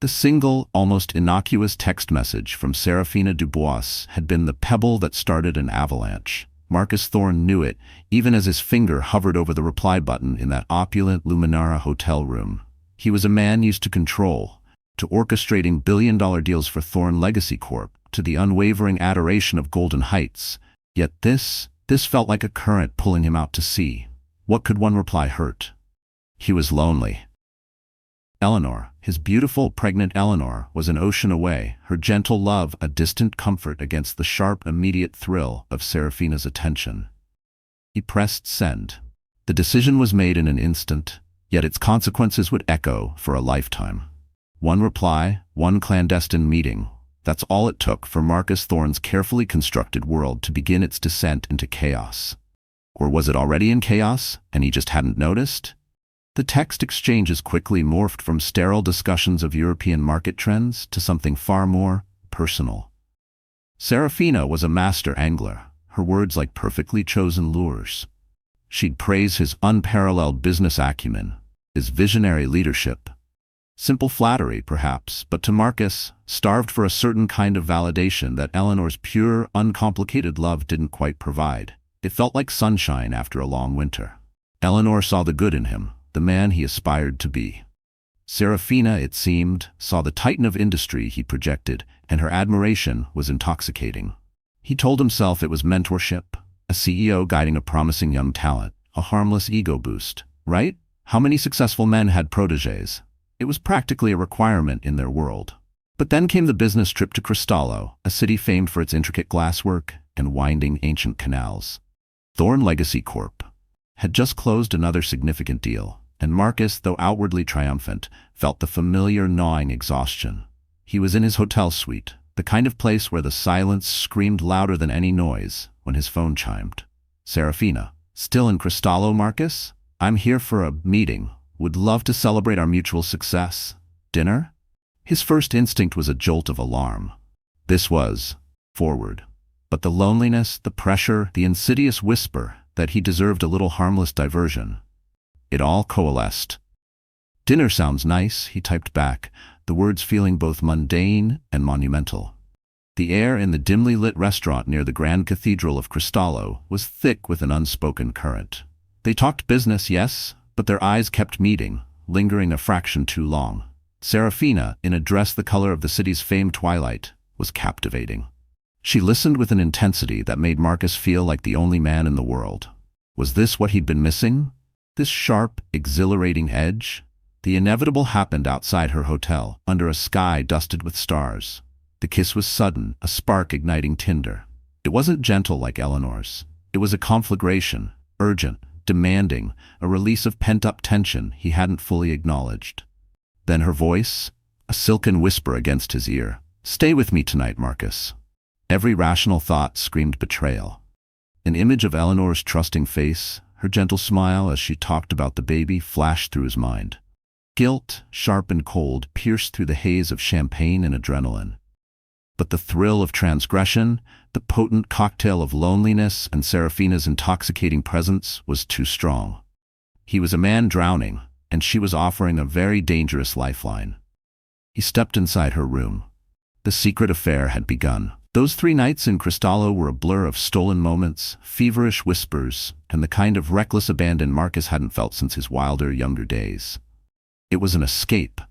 The single, almost innocuous text message from Seraphina Dubois had been the pebble that started an avalanche. Marcus Thorne knew it, even as his finger hovered over the reply button in that opulent Luminara hotel room. He was a man used to control, to orchestrating billion-dollar deals for Thorne Legacy Corp, to the unwavering adoration of Golden Heights. Yet this felt like a current pulling him out to sea. What could one reply hurt? He was lonely. Eleanor, his beautiful, pregnant Eleanor, was an ocean away, her gentle love a distant comfort against the sharp, immediate thrill of Seraphina's attention. He pressed send. The decision was made in an instant, yet its consequences would echo for a lifetime. One reply, one clandestine meeting. That's all it took for Marcus Thorne's carefully constructed world to begin its descent into chaos. Or was it already in chaos, and he just hadn't noticed? The text exchanges quickly morphed from sterile discussions of European market trends to something far more personal. Seraphina was a master angler, her words like perfectly chosen lures. She'd praise his unparalleled business acumen, his visionary leadership. Simple flattery, perhaps, but to Marcus, starved for a certain kind of validation that Eleanor's pure, uncomplicated love didn't quite provide. It felt like sunshine after a long winter. Eleanor saw the good in him, the man he aspired to be. Seraphina, it seemed, saw the titan of industry he projected, and her admiration was intoxicating. He told himself it was mentorship, a CEO guiding a promising young talent, a harmless ego boost, right? How many successful men had protégés? It was practically a requirement in their world. But then came the business trip to Cristallo, a city famed for its intricate glasswork and winding ancient canals. Thorne Legacy Corp had just closed another significant deal, and Marcus, though outwardly triumphant, felt the familiar gnawing exhaustion. He was in his hotel suite, the kind of place where the silence screamed louder than any noise, when his phone chimed. Seraphina, still in Cristallo, Marcus? I'm here for a meeting. Would love to celebrate our mutual success. Dinner? His first instinct was a jolt of alarm. This was forward. But the loneliness, the pressure, the insidious whisper that he deserved a little harmless diversion. It all coalesced. Dinner sounds nice, he typed back, the words feeling both mundane and monumental. The air in the dimly lit restaurant near the Grand Cathedral of Cristallo was thick with an unspoken current. They talked business, yes, but their eyes kept meeting, lingering a fraction too long. Seraphina, in a dress the color of the city's famed twilight, was captivating. She listened with an intensity that made Marcus feel like the only man in the world. Was this what he'd been missing? This sharp, exhilarating edge? The inevitable happened outside her hotel, under a sky dusted with stars. The kiss was sudden, a spark igniting tinder. It wasn't gentle like Eleanor's. It was a conflagration, urgent, demanding, a release of pent-up tension he hadn't fully acknowledged. Then her voice, a silken whisper against his ear. Stay with me tonight, Marcus. Every rational thought screamed betrayal. An image of Eleanor's trusting face, her gentle smile as she talked about the baby, flashed through his mind. Guilt, sharp and cold, pierced through the haze of champagne and adrenaline. But the thrill of transgression, the potent cocktail of loneliness and Seraphina's intoxicating presence was too strong. He was a man drowning, and she was offering a very dangerous lifeline. He stepped inside her room. The secret affair had begun. Those 3 nights in Cristallo were a blur of stolen moments, feverish whispers, and the kind of reckless abandon Marcus hadn't felt since his wilder, younger days. It was an escape.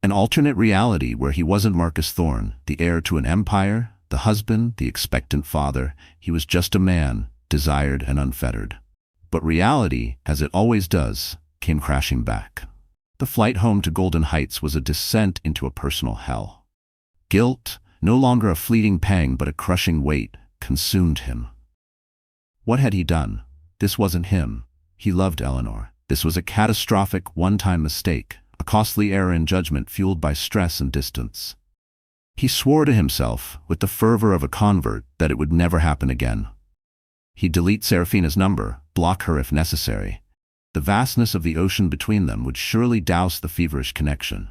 An alternate reality where he wasn't Marcus Thorne, the heir to an empire, the husband, the expectant father. He was just a man, desired and unfettered. But reality, as it always does, came crashing back. The flight home to Golden Heights was a descent into a personal hell. Guilt, no longer a fleeting pang but a crushing weight, consumed him. What had he done? This wasn't him. He loved Eleanor. This was a catastrophic, one-time mistake, a costly error in judgment fueled by stress and distance. He swore to himself, with the fervor of a convert, that it would never happen again. He'd delete Seraphina's number, block her if necessary. The vastness of the ocean between them would surely douse the feverish connection.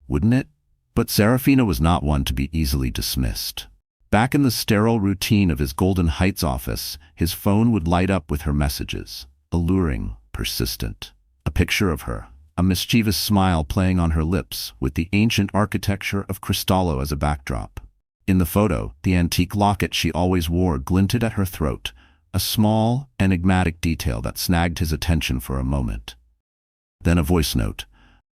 Wouldn't it? But Seraphina was not one to be easily dismissed. Back in the sterile routine of his Golden Heights office, his phone would light up with her messages, alluring, persistent. A picture of her, a mischievous smile playing on her lips with the ancient architecture of Cristallo as a backdrop. In the photo, the antique locket she always wore glinted at her throat, a small, enigmatic detail that snagged his attention for a moment. Then a voice note,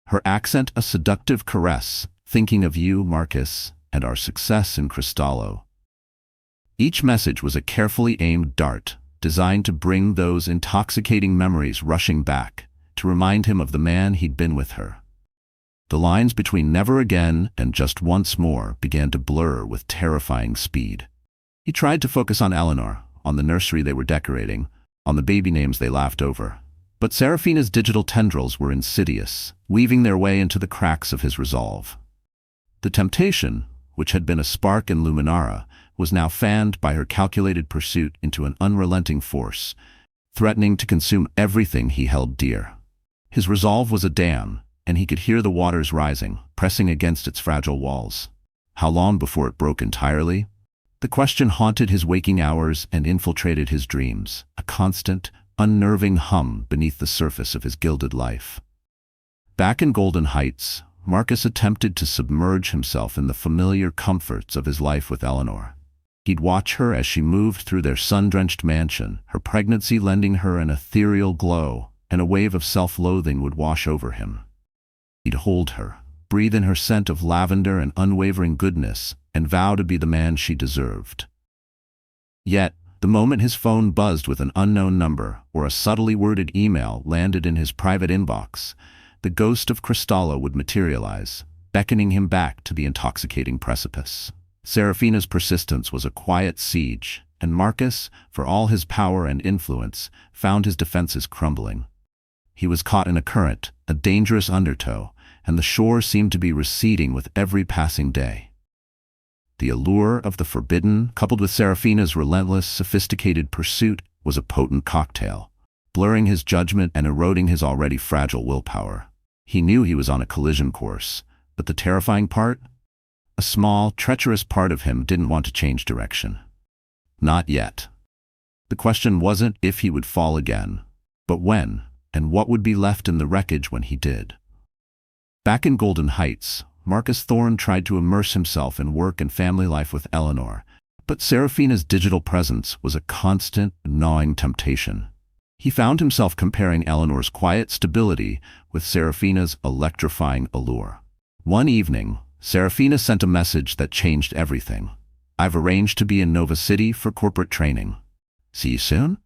her accent a seductive caress, thinking of you, Marcus, and our success in Cristallo. Each message was a carefully aimed dart, designed to bring those intoxicating memories rushing back, to remind him of the man he'd been with her. The lines between never again and just once more began to blur with terrifying speed. He tried to focus on Eleanor, on the nursery they were decorating, on the baby names they laughed over. But Seraphina's digital tendrils were insidious, weaving their way into the cracks of his resolve. The temptation, which had been a spark in Luminara, was now fanned by her calculated pursuit into an unrelenting force, threatening to consume everything he held dear. His resolve was a dam, and he could hear the waters rising, pressing against its fragile walls. How long before it broke entirely? The question haunted his waking hours and infiltrated his dreams, a constant, unnerving hum beneath the surface of his gilded life. Back in Golden Heights, Marcus attempted to submerge himself in the familiar comforts of his life with Eleanor. He'd watch her as she moved through their sun-drenched mansion, her pregnancy lending her an ethereal glow, and a wave of self-loathing would wash over him. He'd hold her, breathe in her scent of lavender and unwavering goodness, and vow to be the man she deserved. Yet, the moment his phone buzzed with an unknown number, or a subtly worded email landed in his private inbox, the ghost of Cristallo would materialize, beckoning him back to the intoxicating precipice. Seraphina's persistence was a quiet siege, and Marcus, for all his power and influence, found his defenses crumbling. He was caught in a current, a dangerous undertow, and the shore seemed to be receding with every passing day. The allure of the forbidden, coupled with Seraphina's relentless, sophisticated pursuit, was a potent cocktail, blurring his judgment and eroding his already fragile willpower. He knew he was on a collision course, but the terrifying part? A small, treacherous part of him didn't want to change direction. Not yet. The question wasn't if he would fall again, but when, and what would be left in the wreckage when he did. Back in Golden Heights, Marcus Thorne tried to immerse himself in work and family life with Eleanor, but Seraphina's digital presence was a constant, gnawing temptation. He found himself comparing Eleanor's quiet stability with Seraphina's electrifying allure. One evening, Seraphina sent a message that changed everything. I've arranged to be in Nova City for corporate training. See you soon?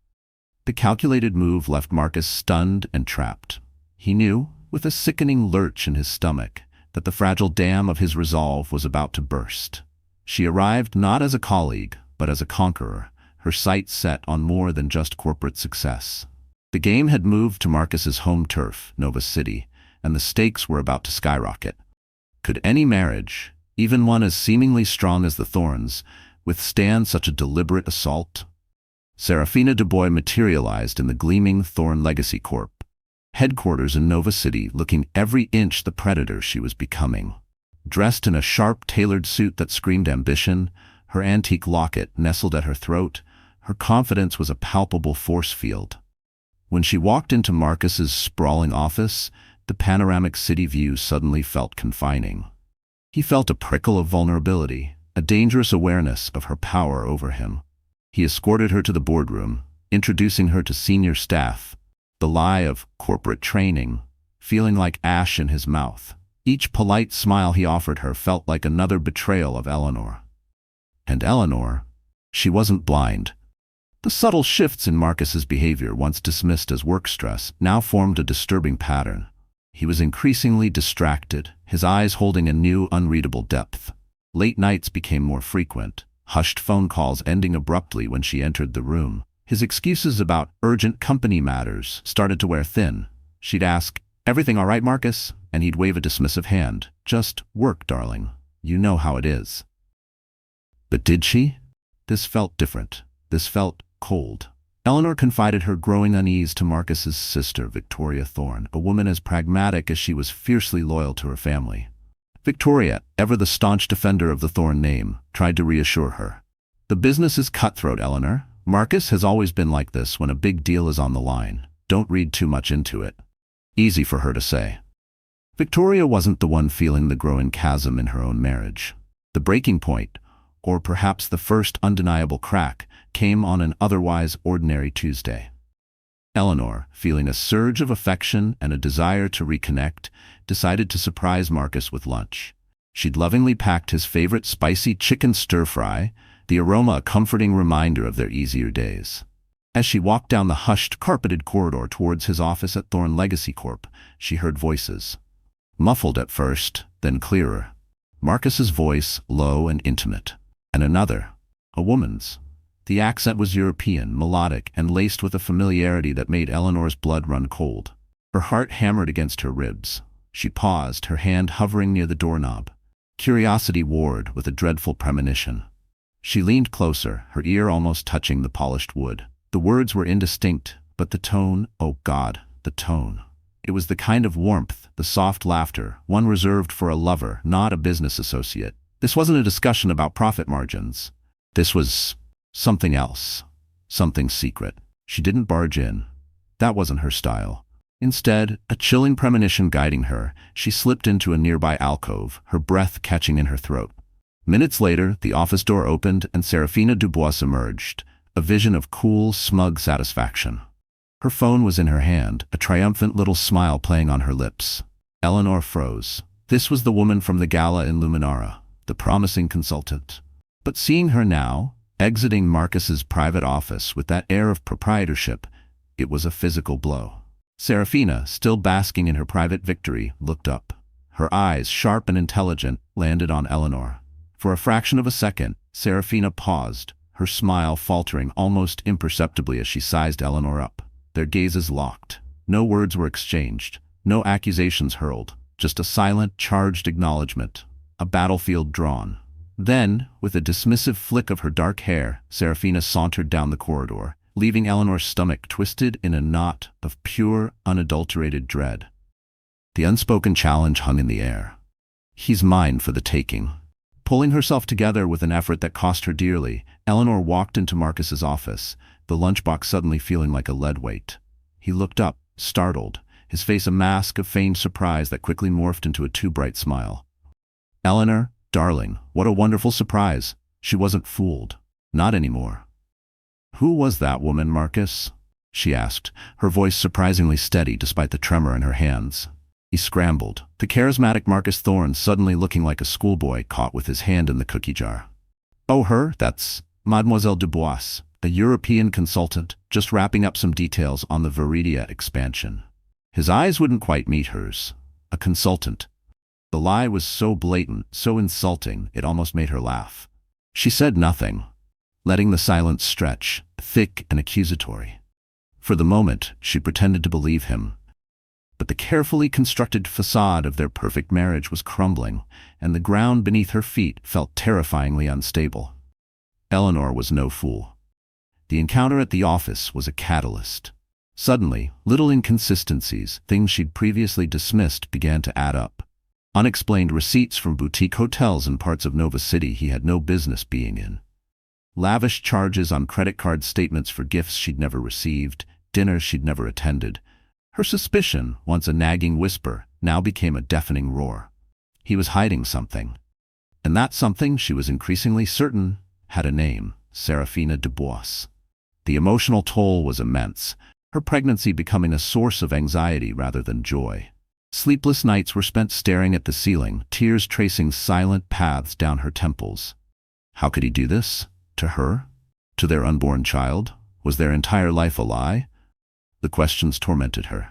The calculated move left Marcus stunned and trapped. He knew, with a sickening lurch in his stomach, that the fragile dam of his resolve was about to burst. She arrived not as a colleague, but as a conqueror, her sights set on more than just corporate success. The game had moved to Marcus's home turf, Nova City, and the stakes were about to skyrocket. Could any marriage, even one as seemingly strong as the Thornes, withstand such a deliberate assault? Seraphina Dubois materialized in the gleaming Thorne Legacy Corp. Headquarters in Nova City, looking every inch the predator she was becoming. Dressed in a sharp, tailored suit that screamed ambition, her antique locket nestled at her throat, her confidence was a palpable force field. When she walked into Marcus's sprawling office, the panoramic city view suddenly felt confining. He felt a prickle of vulnerability, a dangerous awareness of her power over him. He escorted her to the boardroom, introducing her to senior staff, the lie of corporate training, feeling like ash in his mouth. Each polite smile he offered her felt like another betrayal of Eleanor. And Eleanor, she wasn't blind. The subtle shifts in Marcus's behavior, once dismissed as work stress, now formed a disturbing pattern. He was increasingly distracted, his eyes holding a new, unreadable depth. Late nights became more frequent, hushed phone calls ending abruptly when she entered the room. His excuses about urgent company matters started to wear thin. She'd ask, "Everything all right, Marcus?" And he'd wave a dismissive hand. "Just work, darling. You know how it is." But did she? This felt different. This felt cold. Eleanor confided her growing unease to Marcus's sister, Victoria Thorne, a woman as pragmatic as she was fiercely loyal to her family. Victoria, ever the staunch defender of the Thorne name, tried to reassure her. "The business is cutthroat, Eleanor. Marcus has always been like this when a big deal is on the line. Don't read too much into it." Easy for her to say. Victoria wasn't the one feeling the growing chasm in her own marriage. The breaking point, or perhaps the first undeniable crack, came on an otherwise ordinary Tuesday. Eleanor, feeling a surge of affection and a desire to reconnect, decided to surprise Marcus with lunch. She'd lovingly packed his favorite spicy chicken stir-fry, the aroma a comforting reminder of their easier days. As she walked down the hushed, carpeted corridor towards his office at Thorne Legacy Corp., she heard voices. Muffled at first, then clearer. Marcus's voice, low and intimate. And another, a woman's. The accent was European, melodic, and laced with a familiarity that made Eleanor's blood run cold. Her heart hammered against her ribs. She paused, her hand hovering near the doorknob. Curiosity warred with a dreadful premonition. She leaned closer, her ear almost touching the polished wood. The words were indistinct, but the tone, oh God, the tone. It was the kind of warmth, the soft laughter, one reserved for a lover, not a business associate. This wasn't a discussion about profit margins. This was something else, something secret. She didn't barge in. That wasn't her style. Instead, a chilling premonition guiding her, she slipped into a nearby alcove, her breath catching in her throat. Minutes later, the office door opened and Seraphina Dubois emerged, a vision of cool, smug satisfaction. Her phone was in her hand, a triumphant little smile playing on her lips. Eleanor froze. This was the woman from the gala in Luminara, the promising consultant. But seeing her now, exiting Marcus's private office with that air of proprietorship, it was a physical blow. Seraphina, still basking in her private victory, looked up. Her eyes, sharp and intelligent, landed on Eleanor. For a fraction of a second, Seraphina paused, her smile faltering almost imperceptibly as she sized Eleanor up. Their gazes locked. No words were exchanged, no accusations hurled, just a silent, charged acknowledgement, a battlefield drawn. Then, with a dismissive flick of her dark hair, Seraphina sauntered down the corridor, leaving Eleanor's stomach twisted in a knot of pure, unadulterated dread. The unspoken challenge hung in the air. He's mine for the taking. Pulling herself together with an effort that cost her dearly, Eleanor walked into Marcus's office, the lunchbox suddenly feeling like a lead weight. He looked up, startled, his face a mask of feigned surprise that quickly morphed into a too bright smile. Eleanor, darling, what a wonderful surprise. She wasn't fooled. Not anymore. Who was that woman, Marcus? She asked, her voice surprisingly steady despite the tremor in her hands. He scrambled, the charismatic Marcus Thorne suddenly looking like a schoolboy caught with his hand in the cookie jar. Oh, her? That's Mademoiselle Dubois, a European consultant, just wrapping up some details on the Viridia expansion. His eyes wouldn't quite meet hers. A consultant. The lie was so blatant, so insulting, it almost made her laugh. She said nothing, letting the silence stretch, thick and accusatory. For the moment, she pretended to believe him. But the carefully constructed facade of their perfect marriage was crumbling, and the ground beneath her feet felt terrifyingly unstable. Eleanor was no fool. The encounter at the office was a catalyst. Suddenly, little inconsistencies, things she'd previously dismissed, began to add up. Unexplained receipts from boutique hotels in parts of Nova City he had no business being in. Lavish charges on credit card statements for gifts she'd never received, dinners she'd never attended. Her suspicion, once a nagging whisper, now became a deafening roar. He was hiding something. And that something, she was increasingly certain, had a name: Seraphina Dubois. The emotional toll was immense, her pregnancy becoming a source of anxiety rather than joy. Sleepless nights were spent staring at the ceiling, tears tracing silent paths down her temples. How could he do this? To her? To their unborn child? Was their entire life a lie? The questions tormented her.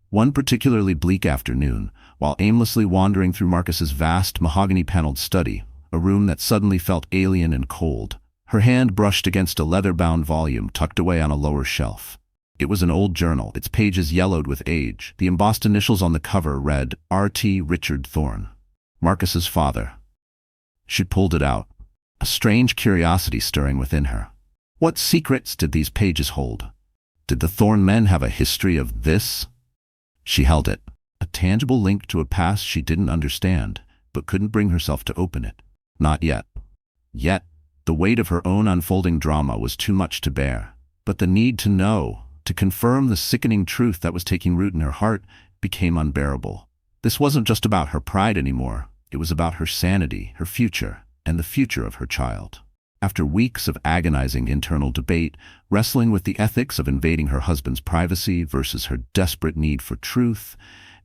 One particularly bleak afternoon, while aimlessly wandering through Marcus's vast mahogany-paneled study, a room that suddenly felt alien and cold, her hand brushed against a leather-bound volume tucked away on a lower shelf. It was an old journal, its pages yellowed with age. The embossed initials on the cover read, R.T. Richard Thorne, Marcus's father. She pulled it out, a strange curiosity stirring within her. What secrets did these pages hold? Did the Thorne men have a history of this? She held it, a tangible link to a past she didn't understand, but couldn't bring herself to open it. Not yet. Yet, the weight of her own unfolding drama was too much to bear. But the need to know, to confirm the sickening truth that was taking root in her heart, became unbearable. This wasn't just about her pride anymore. It was about her sanity, her future, and the future of her child. After weeks of agonizing internal debate, wrestling with the ethics of invading her husband's privacy versus her desperate need for truth,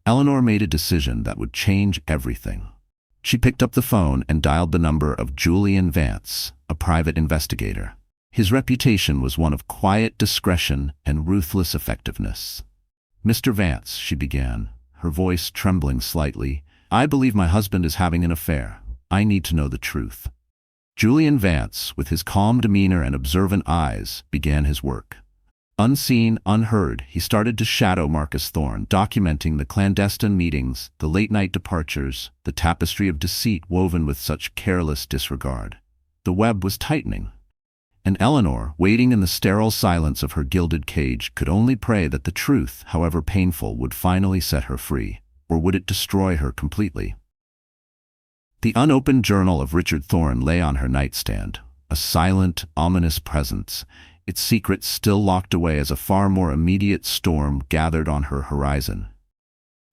Eleanor made a decision that would change everything. She picked up the phone and dialed the number of Julian Vance, a private investigator. His reputation was one of quiet discretion and ruthless effectiveness. "Mr. Vance," she began, her voice trembling slightly, "I believe my husband is having an affair. I need to know the truth." Julian Vance, with his calm demeanor and observant eyes, began his work. Unseen, unheard, he started to shadow Marcus Thorne, documenting the clandestine meetings, the late-night departures, the tapestry of deceit woven with such careless disregard. The web was tightening. And Eleanor, waiting in the sterile silence of her gilded cage, could only pray that the truth, however painful, would finally set her free, or would it destroy her completely? The unopened journal of Richard Thorne lay on her nightstand, a silent, ominous presence, its secrets still locked away as a far more immediate storm gathered on her horizon.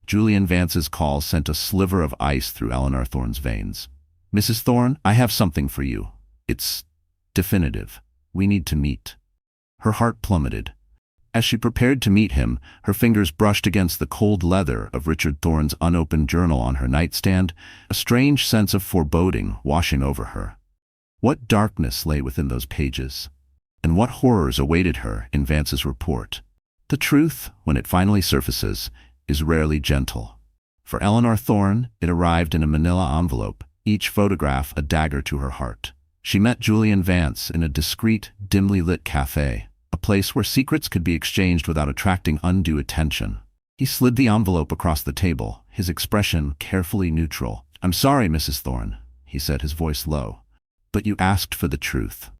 Julian Vance's call sent a sliver of ice through Eleanor Thorne's veins. "Mrs. Thorne, I have something for you. It's definitive. We need to meet." Her heart plummeted. As she prepared to meet him, her fingers brushed against the cold leather of Richard Thorne's unopened journal on her nightstand, a strange sense of foreboding washing over her. What darkness lay within those pages? And what horrors awaited her in Vance's report? The truth, when it finally surfaces, is rarely gentle. For Eleanor Thorne, it arrived in a manila envelope, each photograph a dagger to her heart. She met Julian Vance in a discreet, dimly lit cafe, a place where secrets could be exchanged without attracting undue attention. He slid the envelope across the table, his expression carefully neutral. "I'm sorry, Mrs. Thorne," he said, his voice low, "but you asked for the truth."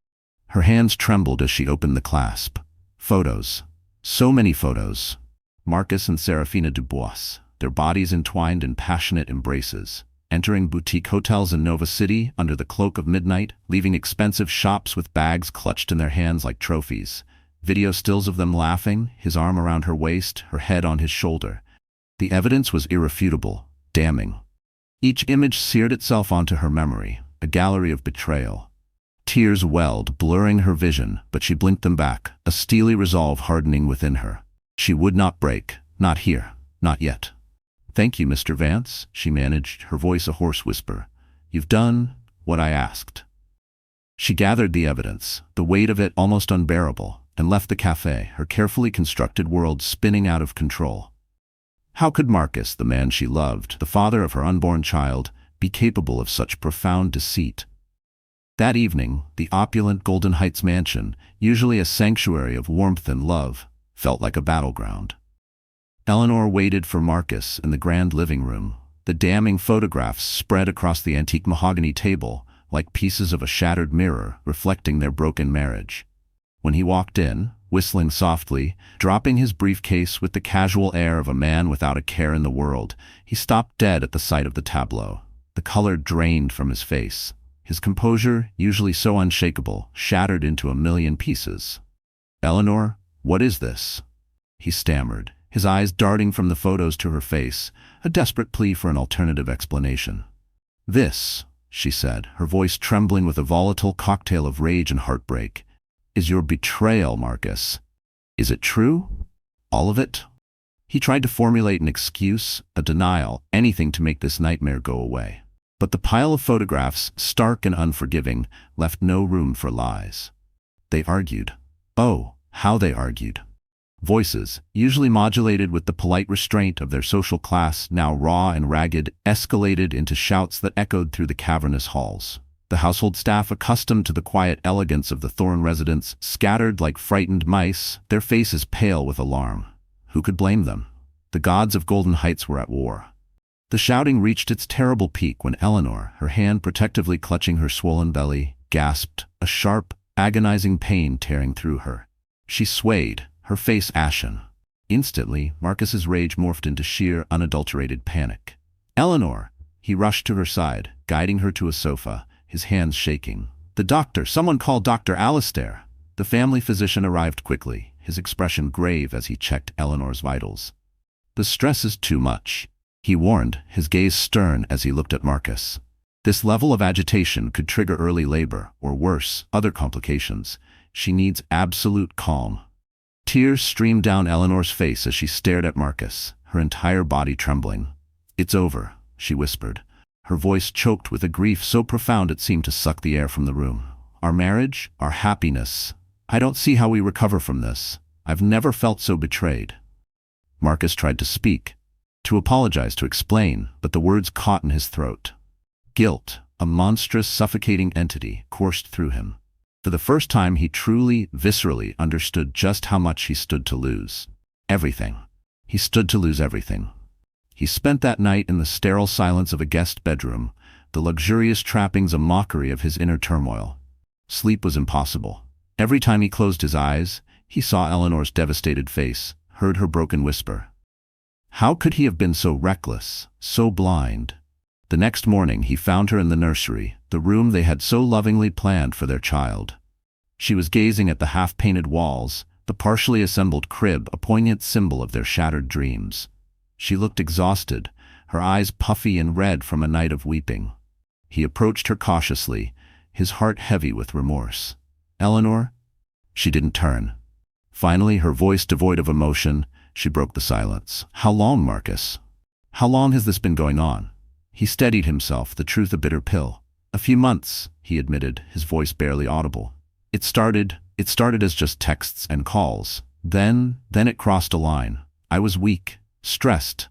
Her hands trembled as she opened the clasp. Photos. So many photos. Marcus and Seraphina Dubois, their bodies entwined in passionate embraces, entering boutique hotels in Nova City under the cloak of midnight, leaving expensive shops with bags clutched in their hands like trophies. Video stills of them laughing, his arm around her waist, her head on his shoulder. The evidence was irrefutable, damning. Each image seared itself onto her memory, a gallery of betrayal. Tears welled, blurring her vision, but she blinked them back, a steely resolve hardening within her. She would not break, not here, not yet. "Thank you, Mr. Vance," she managed, her voice a hoarse whisper. "You've done what I asked." She gathered the evidence, the weight of it almost unbearable, and left the cafe, her carefully constructed world spinning out of control. How could Marcus, the man she loved, the father of her unborn child, be capable of such profound deceit? That evening, the opulent Golden Heights mansion, usually a sanctuary of warmth and love, felt like a battleground. Eleanor waited for Marcus in the grand living room, the damning photographs spread across the antique mahogany table, like pieces of a shattered mirror reflecting their broken marriage. When he walked in, whistling softly, dropping his briefcase with the casual air of a man without a care in the world, he stopped dead at the sight of the tableau. The color drained from his face. His composure, usually so unshakable, shattered into a million pieces. "Eleanor, what is this?" he stammered, his eyes darting from the photos to her face, a desperate plea for an alternative explanation. "This," she said, her voice trembling with a volatile cocktail of rage and heartbreak, "is your betrayal, Marcus. Is it true? All of it?" He tried to formulate an excuse, a denial, anything to make this nightmare go away. But the pile of photographs, stark and unforgiving, left no room for lies. They argued. Oh, how they argued. Voices, usually modulated with the polite restraint of their social class, now raw and ragged, escalated into shouts that echoed through the cavernous halls. The household staff, accustomed to the quiet elegance of the Thorne residence, scattered like frightened mice, their faces pale with alarm. Who could blame them? The gods of Golden Heights were at war. The shouting reached its terrible peak when Eleanor, her hand protectively clutching her swollen belly, gasped, a sharp, agonizing pain tearing through her. She swayed, her face ashen. Instantly, Marcus's rage morphed into sheer, unadulterated panic. "Eleanor!" He rushed to her side, guiding her to a sofa, his hands shaking. "The doctor! Someone call Dr. Alistair!" The family physician arrived quickly, his expression grave as he checked Eleanor's vitals. "The stress is too much." he warned, his gaze stern as he looked at Marcus. This level of agitation could trigger early labor, or worse, other complications. She needs absolute calm. Tears streamed down Eleanor's face as she stared at Marcus, her entire body trembling. "It's over," she whispered, her voice choked with a grief so profound it seemed to suck the air from the room. "Our marriage, our happiness. I don't see how we recover from this. I've never felt so betrayed." Marcus tried to speak, to apologize, to explain, but the words caught in his throat. Guilt, a monstrous, suffocating entity, coursed through him. For the first time, he truly, viscerally understood just how much he stood to lose. Everything. He stood to lose everything. He spent that night in the sterile silence of a guest bedroom, the luxurious trappings a mockery of his inner turmoil. Sleep was impossible. Every time he closed his eyes, he saw Eleanor's devastated face, heard her broken whisper. How could he have been so reckless, so blind? The next morning he found her in the nursery, the room they had so lovingly planned for their child. She was gazing at the half-painted walls, the partially assembled crib, a poignant symbol of their shattered dreams. She looked exhausted, her eyes puffy and red from a night of weeping. He approached her cautiously, his heart heavy with remorse. "Eleanor?" She didn't turn. Finally, her voice devoid of emotion, she broke the silence. "How long, Marcus? How long has this been going on?" He steadied himself, the truth a bitter pill. "A few months," he admitted, his voice barely audible. It started as just texts and calls. Then it crossed a line. I was weak, stressed.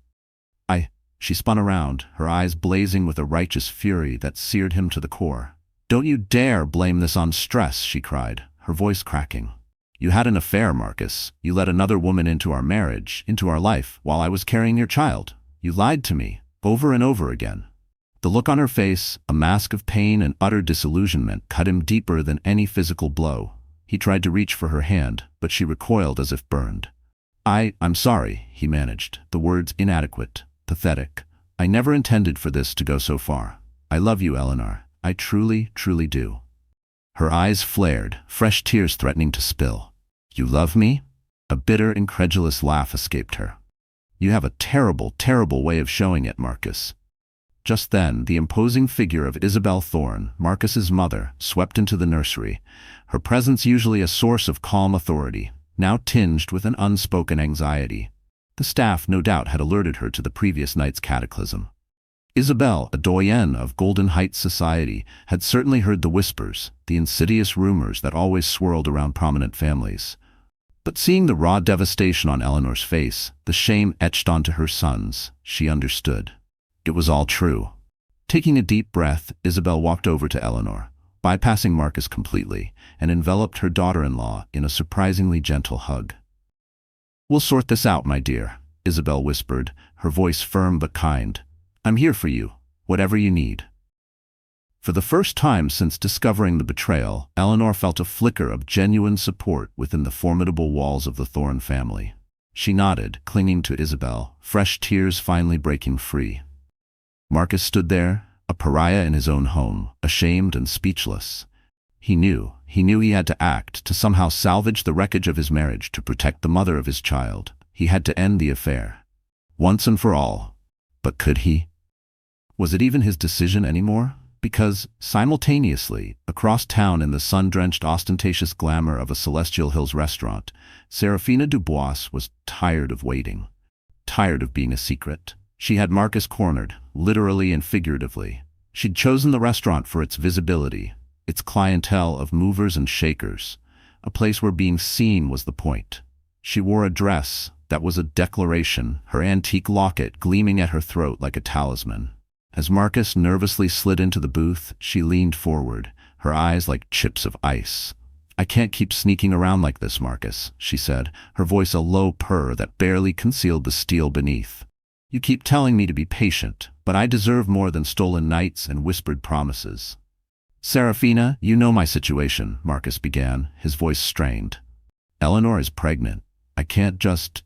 She spun around, her eyes blazing with a righteous fury that seared him to the core. "Don't you dare blame this on stress," she cried, her voice cracking. "You had an affair, Marcus. You let another woman into our marriage, into our life, while I was carrying your child. You lied to me, over and over again." The look on her face, a mask of pain and utter disillusionment, cut him deeper than any physical blow. He tried to reach for her hand, but she recoiled as if burned. I'm sorry," he managed, the words inadequate, pathetic. "I never intended for this to go so far. I love you, Eleanor. I truly, truly do." Her eyes flared, fresh tears threatening to spill. "You love me?" A bitter, incredulous laugh escaped her. "You have a terrible, terrible way of showing it, Marcus." Just then, the imposing figure of Eleanor Thorne, Marcus's mother, swept into the nursery, her presence usually a source of calm authority, now tinged with an unspoken anxiety. The staff, no doubt, had alerted her to the previous night's cataclysm. Isabel, a doyenne of Golden Heights society, had certainly heard the whispers, the insidious rumors that always swirled around prominent families. But seeing the raw devastation on Eleanor's face, the shame etched onto her sons, she understood. It was all true. Taking a deep breath, Isabel walked over to Eleanor, bypassing Marcus completely, and enveloped her daughter-in-law in a surprisingly gentle hug. "We'll sort this out, my dear," Isabel whispered, her voice firm but kind. "I'm here for you, whatever you need." For the first time since discovering the betrayal, Eleanor felt a flicker of genuine support within the formidable walls of the Thorne family. She nodded, clinging to Isabel, fresh tears finally breaking free. Marcus stood there, a pariah in his own home, ashamed and speechless. He knew he had to act, to somehow salvage the wreckage of his marriage, to protect the mother of his child. He had to end the affair, once and for all. But could he? Was it even his decision anymore? Because, simultaneously, across town in the sun-drenched, ostentatious glamour of a Celestial Hills restaurant, Seraphina Dubois was tired of waiting, tired of being a secret. She had Marcus cornered, literally and figuratively. She'd chosen the restaurant for its visibility, its clientele of movers and shakers, a place where being seen was the point. She wore a dress that was a declaration, her antique locket gleaming at her throat like a talisman. As Marcus nervously slid into the booth, she leaned forward, her eyes like chips of ice. "I can't keep sneaking around like this, Marcus," she said, her voice a low purr that barely concealed the steel beneath. "You keep telling me to be patient, but I deserve more than stolen nights and whispered promises." "Seraphina, you know my situation," Marcus began, his voice strained. "Eleanor is pregnant. I can't just—"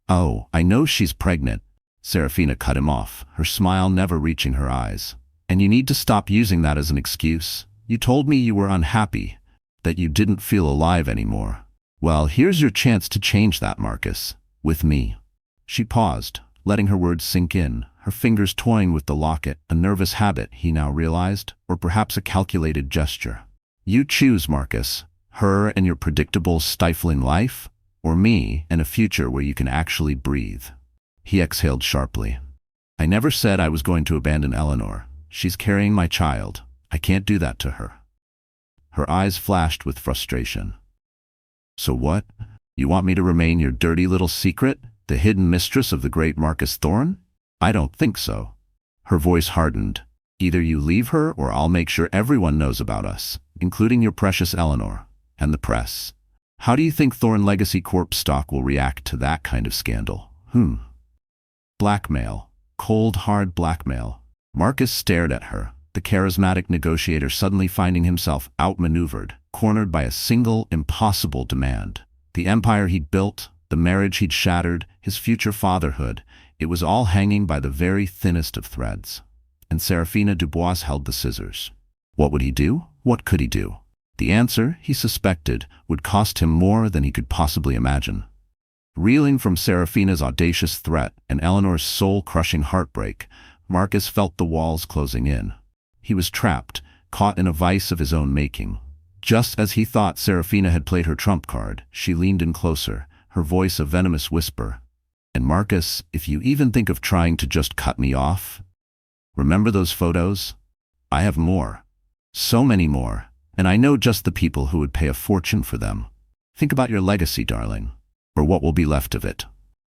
"Oh, I know she's pregnant," Seraphina cut him off, her smile never reaching her eyes. "And you need to stop using that as an excuse. You told me you were unhappy, that you didn't feel alive anymore. Well, here's your chance to change that, Marcus. With me." She paused, letting her words sink in, her fingers toying with the locket, a nervous habit, he now realized, or perhaps a calculated gesture. You choose, Marcus, her and your predictable, stifling life, or me and a future where you can actually breathe. He exhaled sharply. I never said I was going to abandon Eleanor. She's carrying my child. I can't do that to her. Her eyes flashed with frustration. So what? You want me to remain your dirty little secret, the hidden mistress of the great Marcus Thorne? I don't think so. Her voice hardened. Either you leave her or I'll make sure everyone knows about us, including your precious Eleanor, and the press. How do you think Thorne Legacy Corp stock will react to that kind of scandal? Blackmail. Cold, hard blackmail. Marcus stared at her, the charismatic negotiator suddenly finding himself outmaneuvered, cornered by a single, impossible demand. The empire he'd built, the marriage he'd shattered, his future fatherhood, it was all hanging by the very thinnest of threads. And Seraphina Dubois held the scissors. What would he do? What could he do? The answer, he suspected, would cost him more than he could possibly imagine. Reeling from Seraphina's audacious threat and Eleanor's soul-crushing heartbreak, Marcus felt the walls closing in. He was trapped, caught in a vice of his own making. Just as he thought Seraphina had played her trump card, she leaned in closer, her voice a venomous whisper. And Marcus, if you even think of trying to just cut me off, remember those photos? I have more. So many more. And I know just the people who would pay a fortune for them. Think about your legacy, darling. Or what will be left of it.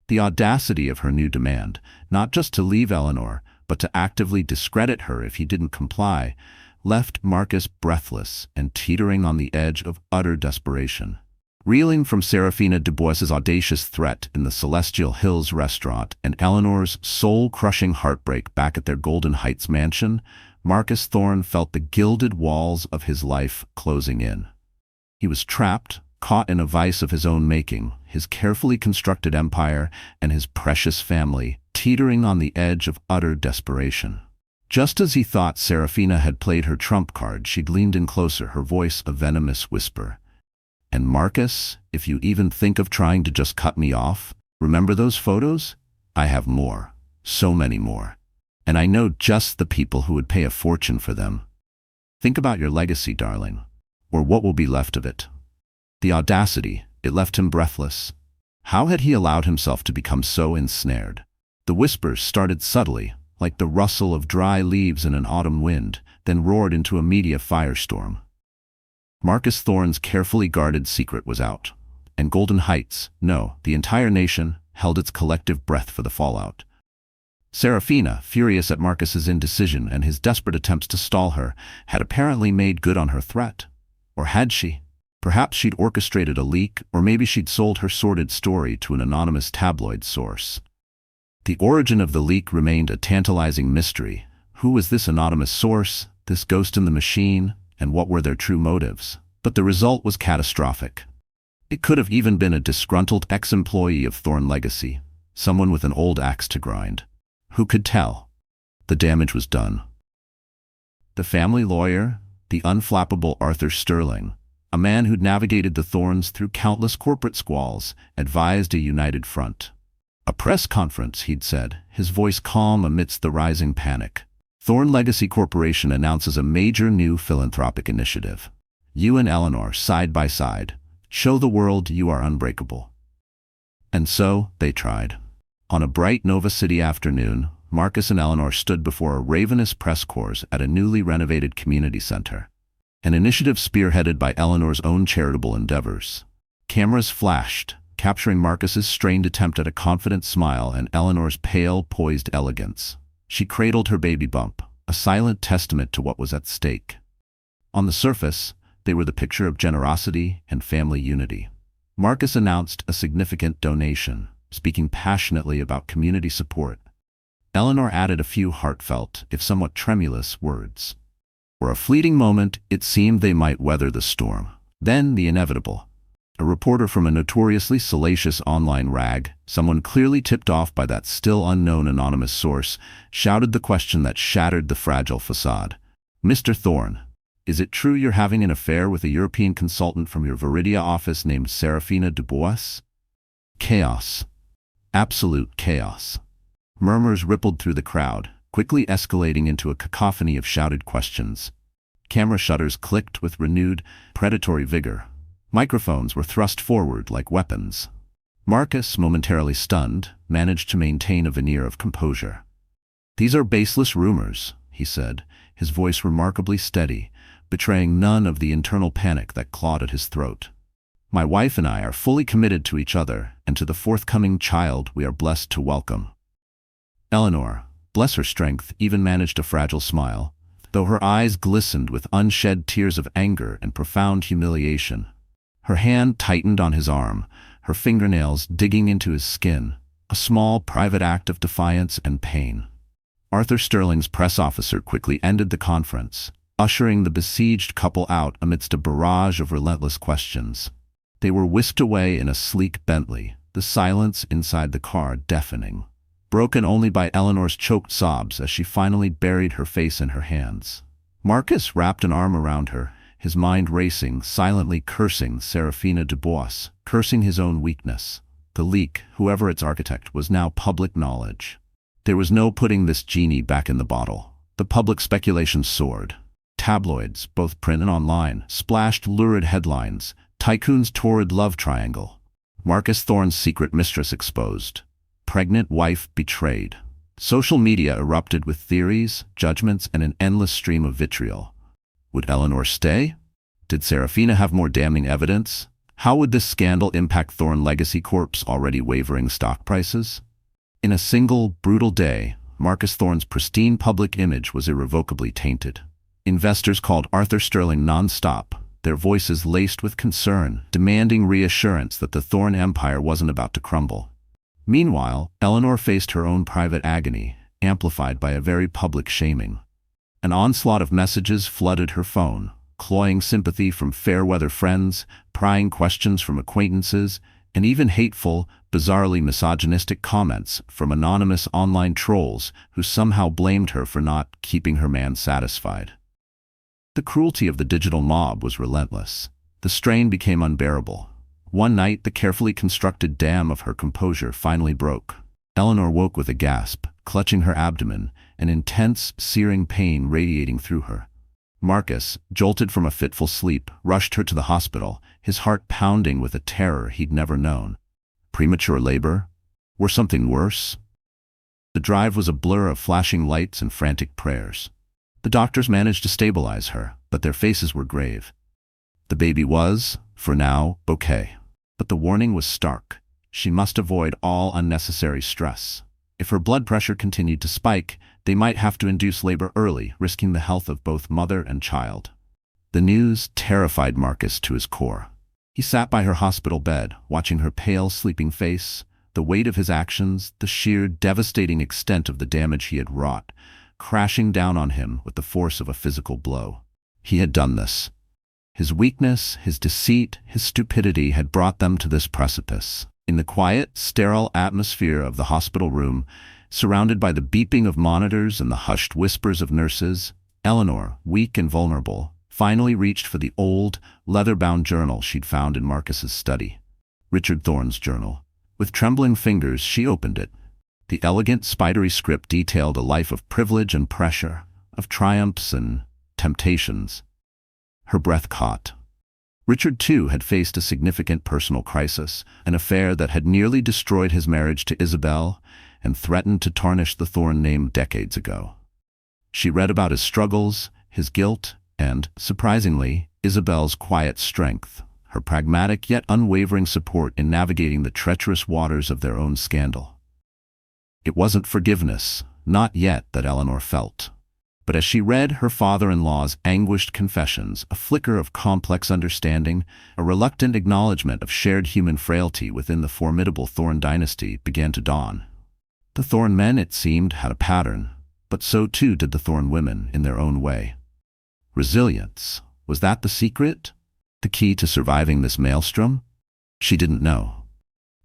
The audacity of her new demand, not just to leave Eleanor, but to actively discredit her if he didn't comply, left Marcus breathless and teetering on the edge of utter desperation. Reeling from Seraphina Dubois's audacious threat in the Celestial Hills restaurant and Eleanor's soul-crushing heartbreak back at their Golden Heights mansion, Marcus Thorne felt the gilded walls of his life closing in. He was trapped, caught in a vice of his own making, his carefully constructed empire and his precious family teetering on the edge of utter desperation. Just as he thought Seraphina had played her trump card, she'd leaned in closer, her voice a venomous whisper. And Marcus, if you even think of trying to just cut me off, remember those photos? I have more. So many more. And I know just the people who would pay a fortune for them. Think about your legacy, darling. Or what will be left of it. The audacity, it left him breathless. How had he allowed himself to become so ensnared? The whispers started subtly, like the rustle of dry leaves in an autumn wind, then roared into a media firestorm. Marcus Thorne's carefully guarded secret was out. And Golden Heights, no, the entire nation, held its collective breath for the fallout. Seraphina, furious at Marcus's indecision and his desperate attempts to stall her, had apparently made good on her threat. Or had she? Perhaps she'd orchestrated a leak, or maybe she'd sold her sordid story to an anonymous tabloid source. The origin of the leak remained a tantalizing mystery. Who was this anonymous source, this ghost in the machine, and what were their true motives? But the result was catastrophic. It could have even been a disgruntled ex-employee of Thorne Legacy, someone with an old axe to grind. Who could tell? The damage was done. The family lawyer, the unflappable Arthur Sterling, a man who'd navigated the Thornes through countless corporate squalls, advised a united front. A press conference, he'd said, his voice calm amidst the rising panic. Thorne Legacy Corporation announces a major new philanthropic initiative. You and Eleanor, side by side, show the world you are unbreakable. And so, they tried. On a bright Nova City afternoon, Marcus and Eleanor stood before a ravenous press corps at a newly renovated community center. An initiative spearheaded by Eleanor's own charitable endeavors. Cameras flashed, capturing Marcus's strained attempt at a confident smile and Eleanor's pale, poised elegance. She cradled her baby bump, a silent testament to what was at stake. On the surface, they were the picture of generosity and family unity. Marcus announced a significant donation, speaking passionately about community support. Eleanor added a few heartfelt, if somewhat tremulous, words. For a fleeting moment, it seemed they might weather the storm. Then the inevitable. A reporter from a notoriously salacious online rag, someone clearly tipped off by that still unknown anonymous source, shouted the question that shattered the fragile facade. Mr. Thorne, is it true you're having an affair with a European consultant from your Viridia office named Seraphina Dubois? Chaos. Absolute chaos. Murmurs rippled through the crowd, quickly escalating into a cacophony of shouted questions. Camera shutters clicked with renewed, predatory vigor. Microphones were thrust forward like weapons. Marcus, momentarily stunned, managed to maintain a veneer of composure. "These are baseless rumors," he said, his voice remarkably steady, betraying none of the internal panic that clawed at his throat. "My wife and I are fully committed to each other and to the forthcoming child we are blessed to welcome." Eleanor, bless her strength, even managed a fragile smile, though her eyes glistened with unshed tears of anger and profound humiliation. Her hand tightened on his arm, her fingernails digging into his skin, a small private act of defiance and pain. Arthur Sterling's press officer quickly ended the conference, ushering the besieged couple out amidst a barrage of relentless questions. They were whisked away in a sleek Bentley, the silence inside the car deafening, broken only by Eleanor's choked sobs as she finally buried her face in her hands. Marcus wrapped an arm around her, his mind racing, silently cursing Seraphina Dubois, cursing his own weakness. The leak, whoever its architect, was now public knowledge. There was no putting this genie back in the bottle. The public speculation soared. Tabloids, both print and online, splashed lurid headlines: Tycoon's torrid love triangle, Marcus Thorne's secret mistress exposed, pregnant wife betrayed. Social media erupted with theories, judgments, and an endless stream of vitriol. Would Eleanor stay? Did Seraphina have more damning evidence? How would this scandal impact Thorne Legacy Corp's already wavering stock prices? In a single, brutal day, Marcus Thorne's pristine public image was irrevocably tainted. Investors called Arthur Sterling non-stop, their voices laced with concern, demanding reassurance that the Thorne empire wasn't about to crumble. Meanwhile, Eleanor faced her own private agony, amplified by a very public shaming. An onslaught of messages flooded her phone, cloying sympathy from fair-weather friends, prying questions from acquaintances, and even hateful, bizarrely misogynistic comments from anonymous online trolls who somehow blamed her for not keeping her man satisfied. The cruelty of the digital mob was relentless. The strain became unbearable. One night, the carefully constructed dam of her composure finally broke. Eleanor woke with a gasp, clutching her abdomen, an intense, searing pain radiating through her. Marcus, jolted from a fitful sleep, rushed her to the hospital, his heart pounding with a terror he'd never known. Premature labor? Or something worse? The drive was a blur of flashing lights and frantic prayers. The doctors managed to stabilize her, but their faces were grave. The baby was, for now, okay. But the warning was stark. She must avoid all unnecessary stress. If her blood pressure continued to spike, they might have to induce labor early, risking the health of both mother and child. The news terrified Marcus to his core. He sat by her hospital bed, watching her pale, sleeping face, the weight of his actions, the sheer, devastating extent of the damage he had wrought, crashing down on him with the force of a physical blow. He had done this. His weakness, his deceit, his stupidity had brought them to this precipice. In the quiet, sterile atmosphere of the hospital room, surrounded by the beeping of monitors and the hushed whispers of nurses, Eleanor, weak and vulnerable, finally reached for the old, leather-bound journal she'd found in Marcus's study. Richard Thorne's journal. With trembling fingers, she opened it. The elegant, spidery script detailed a life of privilege and pressure, of triumphs and temptations. Her breath caught. Richard, too, had faced a significant personal crisis, an affair that had nearly destroyed his marriage to Isabel and threatened to tarnish the Thorne name decades ago. She read about his struggles, his guilt, and, surprisingly, Isabel's quiet strength, her pragmatic yet unwavering support in navigating the treacherous waters of their own scandal. It wasn't forgiveness, not yet, that Eleanor felt. But as she read her father-in-law's anguished confessions, a flicker of complex understanding, a reluctant acknowledgement of shared human frailty within the formidable Thorne dynasty began to dawn. The Thorne men, it seemed, had a pattern, but so too did the Thorne women in their own way. Resilience. Was that the secret? The key to surviving this maelstrom? She didn't know.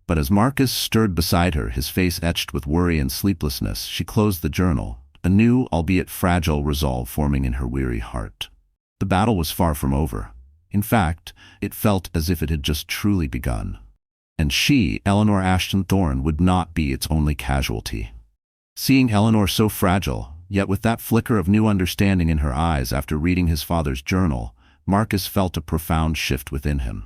But as Marcus stirred beside her, his face etched with worry and sleeplessness, she closed the journal, a new, albeit fragile, resolve forming in her weary heart. The battle was far from over. In fact, it felt as if it had just truly begun. And she, Eleanor Ashton Thorne, would not be its only casualty. Seeing Eleanor so fragile, yet with that flicker of new understanding in her eyes after reading his father's journal, Marcus felt a profound shift within him.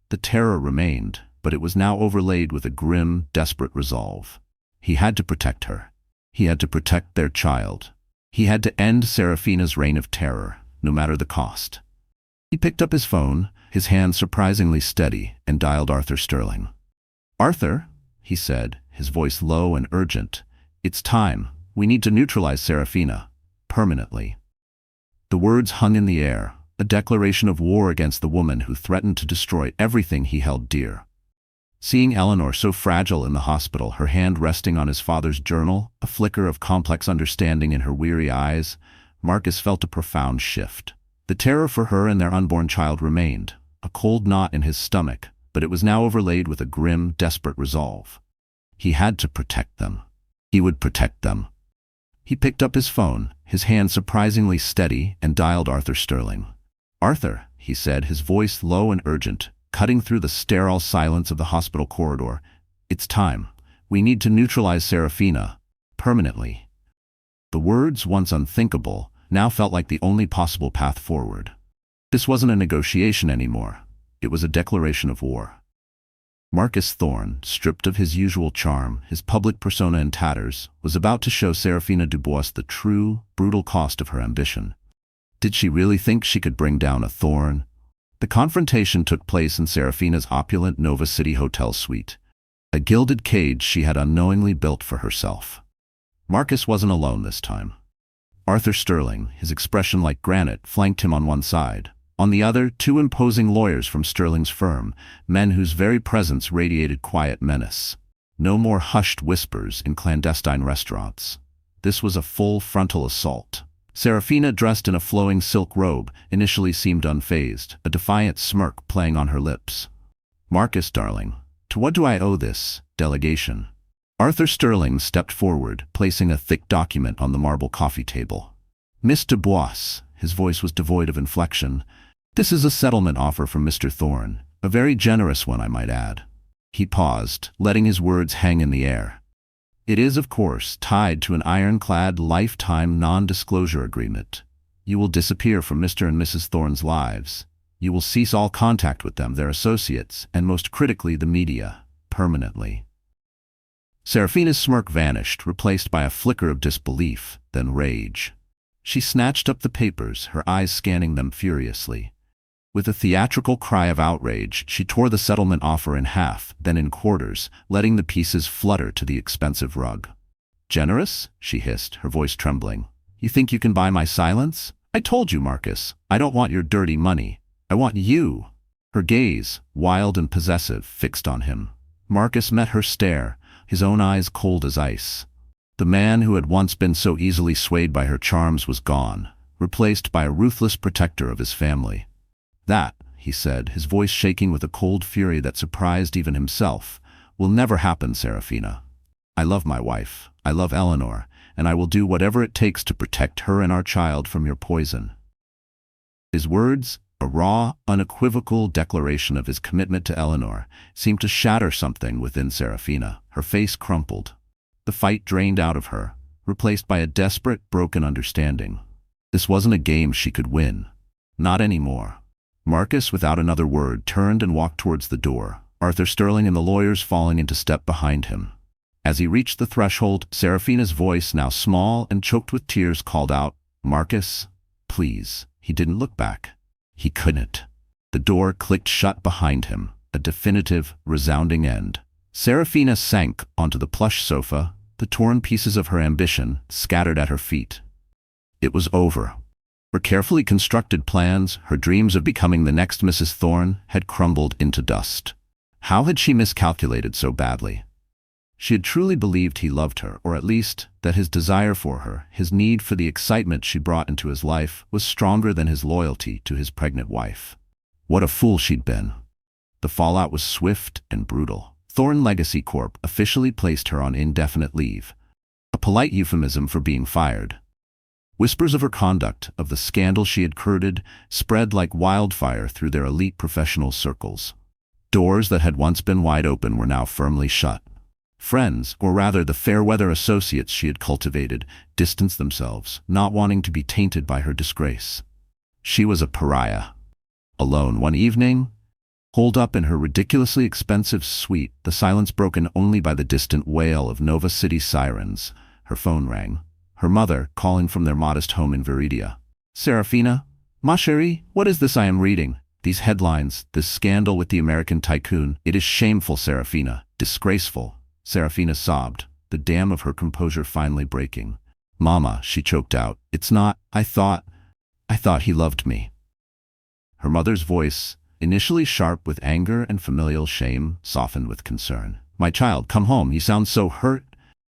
The terror remained, but it was now overlaid with a grim, desperate resolve. He had to protect her. He had to protect their child. He had to end Seraphina's reign of terror, no matter the cost. He picked up his phone, his hand surprisingly steady, and dialed Arthur Sterling. "Arthur," he said, his voice low and urgent, "it's time. We need to neutralize Seraphina. Permanently." The words hung in the air, a declaration of war against the woman who threatened to destroy everything he held dear. Seeing Eleanor so fragile in the hospital, her hand resting on his father's journal, a flicker of complex understanding in her weary eyes, Marcus felt a profound shift. The terror for her and their unborn child remained, a cold knot in his stomach, but it was now overlaid with a grim, desperate resolve. He had to protect them. He would protect them. He picked up his phone, his hand surprisingly steady, and dialed Arthur Sterling. "Arthur," he said, his voice low and urgent, cutting through the sterile silence of the hospital corridor, "it's time. We need to neutralize Seraphina. Permanently." The words, once unthinkable, now felt like the only possible path forward. This wasn't a negotiation anymore. It was a declaration of war. Marcus Thorne, stripped of his usual charm, his public persona in tatters, was about to show Seraphina Dubois the true, brutal cost of her ambition. Did she really think she could bring down a Thorne? The confrontation took place in Seraphina's opulent Nova City hotel suite, a gilded cage she had unknowingly built for herself. Marcus wasn't alone this time. Arthur Sterling, his expression like granite, flanked him on one side. On the other, two imposing lawyers from Sterling's firm, men whose very presence radiated quiet menace. No more hushed whispers in clandestine restaurants. This was a full frontal assault. Seraphina, dressed in a flowing silk robe, initially seemed unfazed, a defiant smirk playing on her lips. "Marcus, darling, to what do I owe this delegation?" Arthur Sterling stepped forward, placing a thick document on the marble coffee table. "Miss Dubois," his voice was devoid of inflection, "this is a settlement offer from Mr. Thorne, a very generous one, I might add." He paused, letting his words hang in the air. "It is, of course, tied to an ironclad lifetime non-disclosure agreement. You will disappear from Mr. and Mrs. Thorne's lives. You will cease all contact with them, their associates, and most critically the media, permanently." Seraphina's smirk vanished, replaced by a flicker of disbelief, then rage. She snatched up the papers, her eyes scanning them furiously. With a theatrical cry of outrage, she tore the settlement offer in half, then in quarters, letting the pieces flutter to the expensive rug. "Generous?" she hissed, her voice trembling. "You think you can buy my silence? I told you, Marcus, I don't want your dirty money. I want you." Her gaze, wild and possessive, fixed on him. Marcus met her stare, his own eyes cold as ice. The man who had once been so easily swayed by her charms was gone, replaced by a ruthless protector of his family. "That," he said, his voice shaking with a cold fury that surprised even himself, "will never happen, Seraphina. I love my wife, I love Eleanor, and I will do whatever it takes to protect her and our child from your poison." His words, a raw, unequivocal declaration of his commitment to Eleanor, seemed to shatter something within Seraphina. Her face crumpled. The fight drained out of her, replaced by a desperate, broken understanding. This wasn't a game she could win. Not anymore. Marcus, without another word, turned and walked towards the door, Arthur Sterling and the lawyers falling into step behind him. As he reached the threshold, Seraphina's voice, now small and choked with tears, called out, "Marcus, please." He didn't look back. He couldn't. The door clicked shut behind him, a definitive, resounding end. Seraphina sank onto the plush sofa, the torn pieces of her ambition scattered at her feet. It was over. Her carefully constructed plans, her dreams of becoming the next Mrs. Thorne, had crumbled into dust. How had she miscalculated so badly? She had truly believed he loved her, or at least that his desire for her, his need for the excitement she brought into his life, was stronger than his loyalty to his pregnant wife. What a fool she'd been. The fallout was swift and brutal. Thorne Legacy Corp officially placed her on indefinite leave, a polite euphemism for being fired. Whispers of her conduct, of the scandal she had courted, spread like wildfire through their elite professional circles. Doors that had once been wide open were now firmly shut. Friends, or rather the fair-weather associates she had cultivated, distanced themselves, not wanting to be tainted by her disgrace. She was a pariah. Alone one evening, holed up in her ridiculously expensive suite, the silence broken only by the distant wail of Nova City sirens, her phone rang. Her mother, calling from their modest home in Viridia. "Seraphina? Ma chérie, what is this I am reading? These headlines, this scandal with the American tycoon. It is shameful, Seraphina. Disgraceful." Seraphina sobbed, the dam of her composure finally breaking. "Mama," she choked out, "it's not. I thought he loved me." Her mother's voice, initially sharp with anger and familial shame, softened with concern. "My child, come home. You sound so hurt.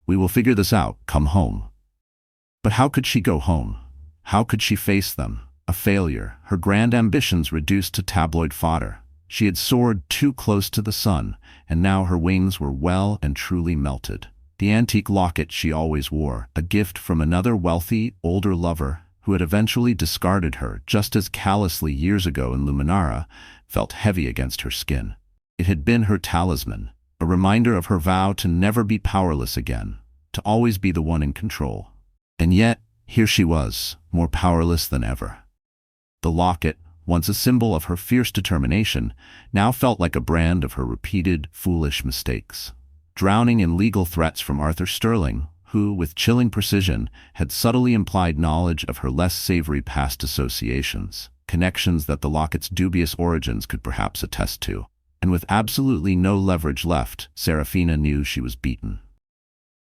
We will figure this out. Come home." But how could she go home? How could she face them? A failure, her grand ambitions reduced to tabloid fodder. She had soared too close to the sun, and now her wings were well and truly melted. The antique locket she always wore, a gift from another wealthy, older lover who had eventually discarded her just as callously years ago in Luminara, felt heavy against her skin. It had been her talisman, a reminder of her vow to never be powerless again, to always be the one in control. And yet, here she was, more powerless than ever. The locket, once a symbol of her fierce determination, now felt like a brand of her repeated, foolish mistakes. Drowning in legal threats from Arthur Sterling, who, with chilling precision, had subtly implied knowledge of her less savory past associations, connections that the locket's dubious origins could perhaps attest to. And with absolutely no leverage left, Seraphina knew she was beaten.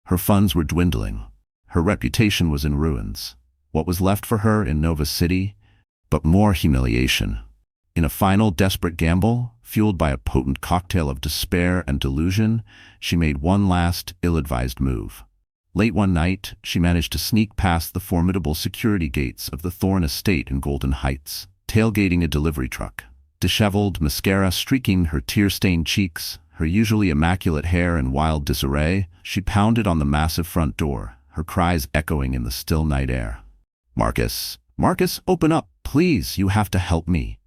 Her funds were dwindling. Her reputation was in ruins. What was left for her in Nova City? But more humiliation. In a final desperate gamble, fueled by a potent cocktail of despair and delusion, she made one last, ill-advised move. Late one night, she managed to sneak past the formidable security gates of the Thorne estate in Golden Heights, tailgating a delivery truck. Disheveled, mascara streaking her tear-stained cheeks, her usually immaculate hair in wild disarray, she pounded on the massive front door, her cries echoing in the still night air. "Marcus! Marcus, open up! Please, you have to help me!"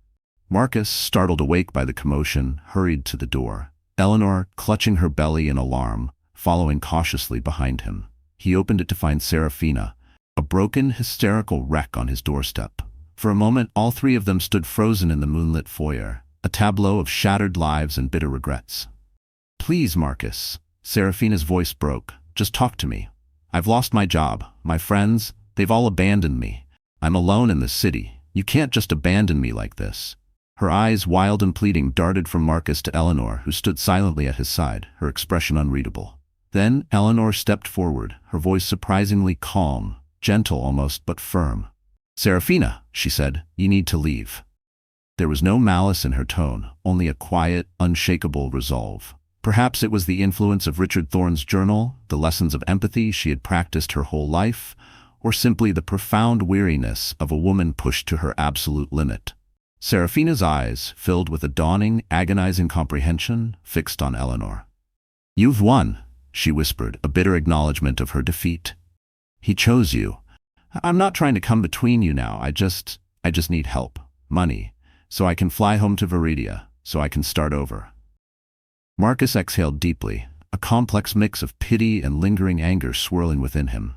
Marcus, startled awake by the commotion, hurried to the door. Eleanor, clutching her belly in alarm, following cautiously behind him. He opened it to find Seraphina, a broken, hysterical wreck on his doorstep. For a moment, all three of them stood frozen in the moonlit foyer, a tableau of shattered lives and bitter regrets. "Please, Marcus," Seraphina's voice broke, "just talk to me. I've lost my job, my friends, they've all abandoned me. I'm alone in this city. You can't just abandon me like this." Her eyes, wild and pleading, darted from Marcus to Eleanor, who stood silently at his side, her expression unreadable. Then Eleanor stepped forward, her voice surprisingly calm, gentle almost, but firm. "Seraphina," she said, "you need to leave." There was no malice in her tone, only a quiet, unshakable resolve. Perhaps it was the influence of Richard Thorne's journal, the lessons of empathy she had practiced her whole life, or simply the profound weariness of a woman pushed to her absolute limit. Seraphina's eyes, filled with a dawning, agonizing comprehension, fixed on Eleanor. "You've won," she whispered, a bitter acknowledgement of her defeat. "He chose you. I'm not trying to come between you now. I just need help, money, so I can fly home to Viridia, so I can start over." Marcus exhaled deeply, a complex mix of pity and lingering anger swirling within him.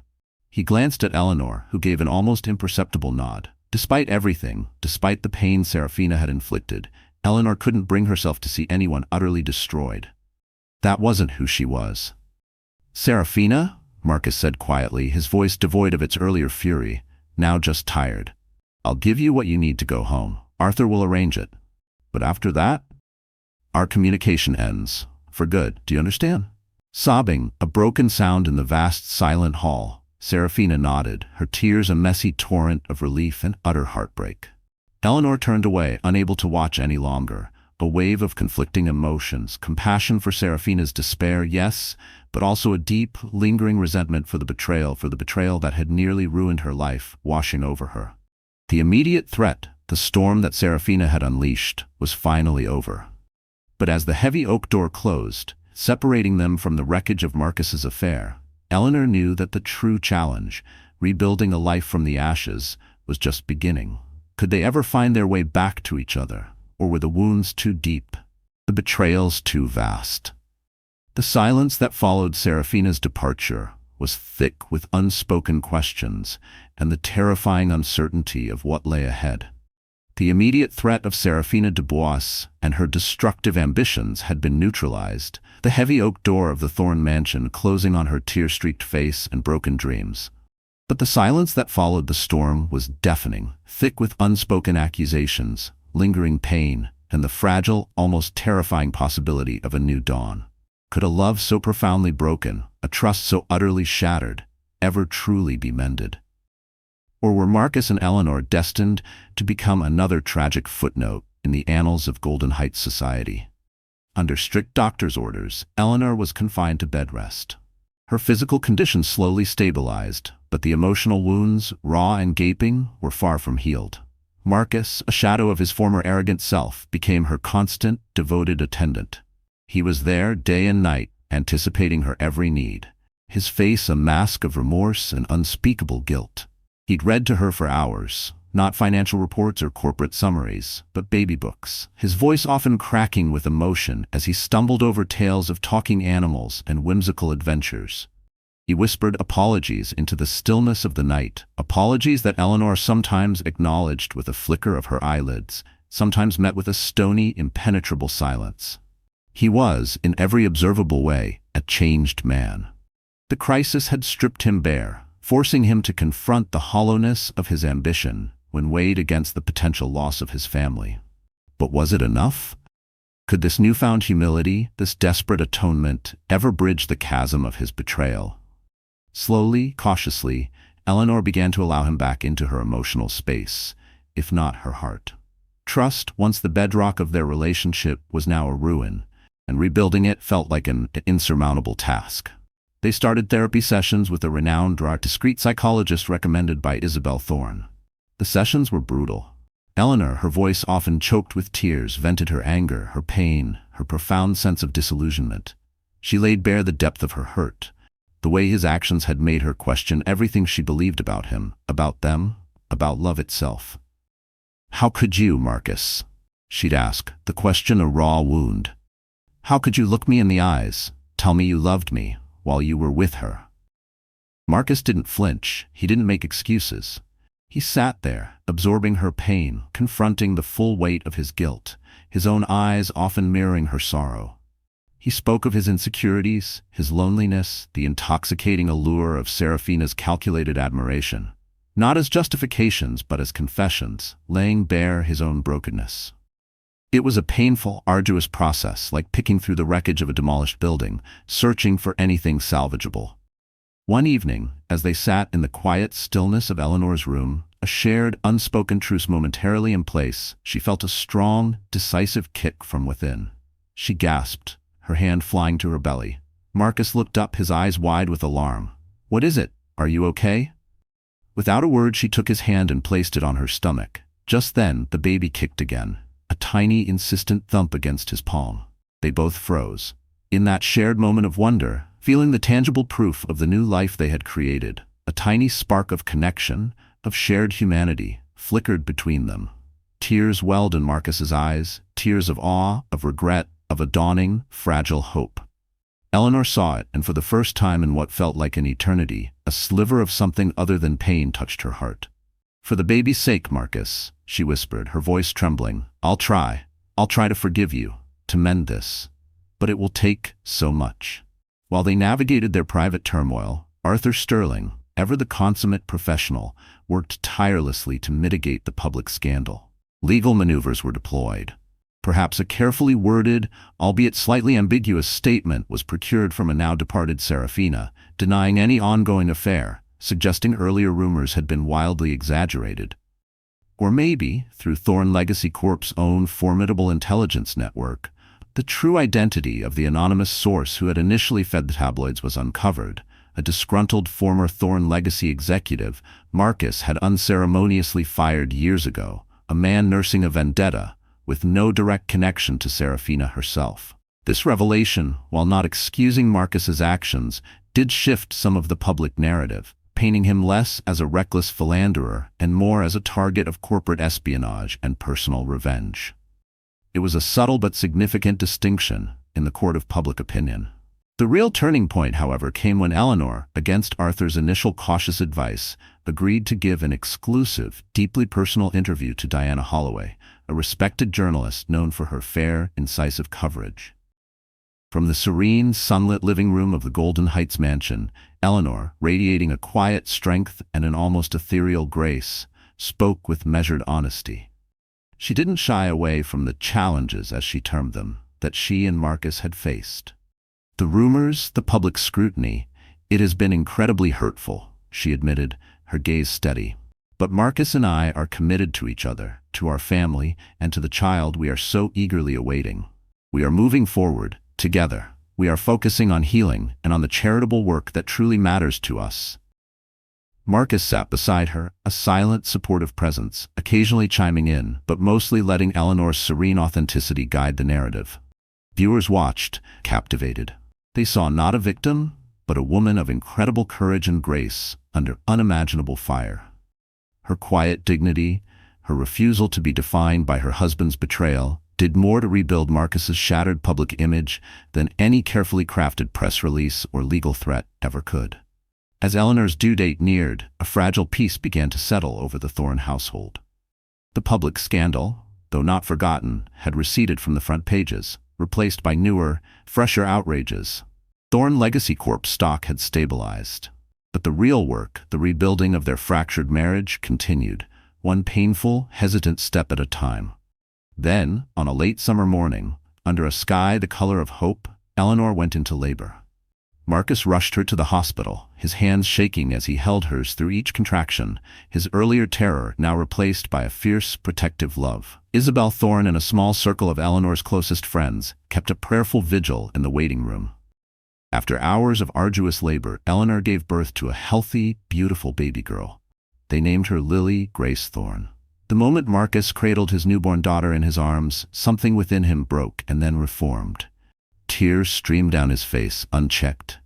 He glanced at Eleanor, who gave an almost imperceptible nod. Despite everything, despite the pain Seraphina had inflicted, Eleanor couldn't bring herself to see anyone utterly destroyed. That wasn't who she was. "Seraphina?" Marcus said quietly, his voice devoid of its earlier fury, now just tired. "I'll give you what you need to go home. Arthur will arrange it. But after that, our communication ends. For good, do you understand?" Sobbing, a broken sound in the vast, silent hall, Seraphina nodded, her tears a messy torrent of relief and utter heartbreak. Eleanor turned away, unable to watch any longer, a wave of conflicting emotions, compassion for Seraphina's despair, yes, but also a deep, lingering resentment for the betrayal that had nearly ruined her life, washing over her. The immediate threat, the storm that Seraphina had unleashed, was finally over. But as the heavy oak door closed, separating them from the wreckage of Marcus's affair, Eleanor knew that the true challenge, rebuilding a life from the ashes, was just beginning. Could they ever find their way back to each other? Or were the wounds too deep, the betrayals too vast? The silence that followed Seraphina's departure was thick with unspoken questions and the terrifying uncertainty of what lay ahead. The immediate threat of Seraphina Dubois and her destructive ambitions had been neutralized, the heavy oak door of the Thorne mansion closing on her tear-streaked face and broken dreams. But the silence that followed the storm was deafening, thick with unspoken accusations, lingering pain, and the fragile, almost terrifying possibility of a new dawn. Could a love so profoundly broken, a trust so utterly shattered, ever truly be mended? Or were Marcus and Eleanor destined to become another tragic footnote in the annals of Golden Heights society? Under strict doctor's orders, Eleanor was confined to bed rest. Her physical condition slowly stabilized, but the emotional wounds, raw and gaping, were far from healed. Marcus, a shadow of his former arrogant self, became her constant, devoted attendant. He was there day and night, anticipating her every need, his face a mask of remorse and unspeakable guilt. He'd read to her for hours, not financial reports or corporate summaries, but baby books, his voice often cracking with emotion as he stumbled over tales of talking animals and whimsical adventures. He whispered apologies into the stillness of the night, apologies that Eleanor sometimes acknowledged with a flicker of her eyelids, sometimes met with a stony, impenetrable silence. He was, in every observable way, a changed man. The crisis had stripped him bare, forcing him to confront the hollowness of his ambition when weighed against the potential loss of his family. But was it enough? Could this newfound humility, this desperate atonement, ever bridge the chasm of his betrayal? Slowly, cautiously, Eleanor began to allow him back into her emotional space, if not her heart. Trust, once the bedrock of their relationship, was now a ruin, and rebuilding it felt like an insurmountable task. They started therapy sessions with a renowned, discreet psychologist recommended by Eleanor Thorne. The sessions were brutal. Eleanor, her voice often choked with tears, vented her anger, her pain, her profound sense of disillusionment. She laid bare the depth of her hurt, the way his actions had made her question everything she believed about him, about them, about love itself. "How could you, Marcus?" she'd ask, the question a raw wound. "How could you look me in the eyes, tell me you loved me, while you were with her?" Marcus didn't flinch, he didn't make excuses. He sat there, absorbing her pain, confronting the full weight of his guilt, his own eyes often mirroring her sorrow. He spoke of his insecurities, his loneliness, the intoxicating allure of Seraphina's calculated admiration, not as justifications but as confessions, laying bare his own brokenness. It was a painful, arduous process, like picking through the wreckage of a demolished building, searching for anything salvageable. One evening, as they sat in the quiet stillness of Eleanor's room, a shared, unspoken truce momentarily in place, she felt a strong, decisive kick from within. She gasped, her hand flying to her belly. Marcus looked up, his eyes wide with alarm. "What is it? Are you okay?" Without a word, she took his hand and placed it on her stomach. Just then, the baby kicked again, a tiny, insistent thump against his palm. They both froze. In that shared moment of wonder, feeling the tangible proof of the new life they had created, a tiny spark of connection, of shared humanity, flickered between them. Tears welled in Marcus's eyes, tears of awe, of regret, of a dawning, fragile hope. Eleanor saw it, and for the first time in what felt like an eternity, a sliver of something other than pain touched her heart. "For the baby's sake, Marcus," she whispered, her voice trembling, I'll try to forgive you, to mend this. But it will take so much." While they navigated their private turmoil, Arthur Sterling, ever the consummate professional, worked tirelessly to mitigate the public scandal. Legal maneuvers were deployed. Perhaps a carefully worded, albeit slightly ambiguous statement was procured from a now-departed Seraphina, denying any ongoing affair, suggesting earlier rumors had been wildly exaggerated. Or maybe, through Thorne Legacy Corp's own formidable intelligence network, the true identity of the anonymous source who had initially fed the tabloids was uncovered. A disgruntled former Thorne Legacy executive, Marcus had unceremoniously fired years ago, a man nursing a vendetta, with no direct connection to Seraphina herself. This revelation, while not excusing Marcus's actions, did shift some of the public narrative, painting him less as a reckless philanderer and more as a target of corporate espionage and personal revenge. It was a subtle but significant distinction in the court of public opinion. The real turning point, however, came when Eleanor, against Arthur's initial cautious advice, agreed to give an exclusive, deeply personal interview to Diana Holloway, a respected journalist known for her fair, incisive coverage. From the serene, sunlit living room of the Golden Heights mansion, Eleanor, radiating a quiet strength and an almost ethereal grace, spoke with measured honesty. She didn't shy away from the challenges, as she termed them, that she and Marcus had faced. The rumors, the public scrutiny, it has been incredibly hurtful, she admitted, her gaze steady. But Marcus and I are committed to each other, to our family, and to the child we are so eagerly awaiting. We are moving forward, together. We are focusing on healing and on the charitable work that truly matters to us. Marcus sat beside her, a silent, supportive presence, occasionally chiming in, but mostly letting Eleanor's serene authenticity guide the narrative. Viewers watched, captivated. They saw not a victim, but a woman of incredible courage and grace under unimaginable fire. Her quiet dignity, her refusal to be defined by her husband's betrayal, did more to rebuild Marcus's shattered public image than any carefully crafted press release or legal threat ever could. As Eleanor's due date neared, a fragile peace began to settle over the Thorne household. The public scandal, though not forgotten, had receded from the front pages, replaced by newer, fresher outrages. Thorne Legacy Corp's stock had stabilized. But the real work, the rebuilding of their fractured marriage, continued, one painful, hesitant step at a time. Then, on a late summer morning, under a sky the color of hope, Eleanor went into labor. Marcus rushed her to the hospital, his hands shaking as he held hers through each contraction, his earlier terror now replaced by a fierce, protective love. Isabel Thorne and a small circle of Eleanor's closest friends kept a prayerful vigil in the waiting room. After hours of arduous labor, Eleanor gave birth to a healthy, beautiful baby girl. They named her Lily Grace Thorne. The moment Marcus cradled his newborn daughter in his arms, something within him broke and then reformed. Tears streamed down his face, unchecked.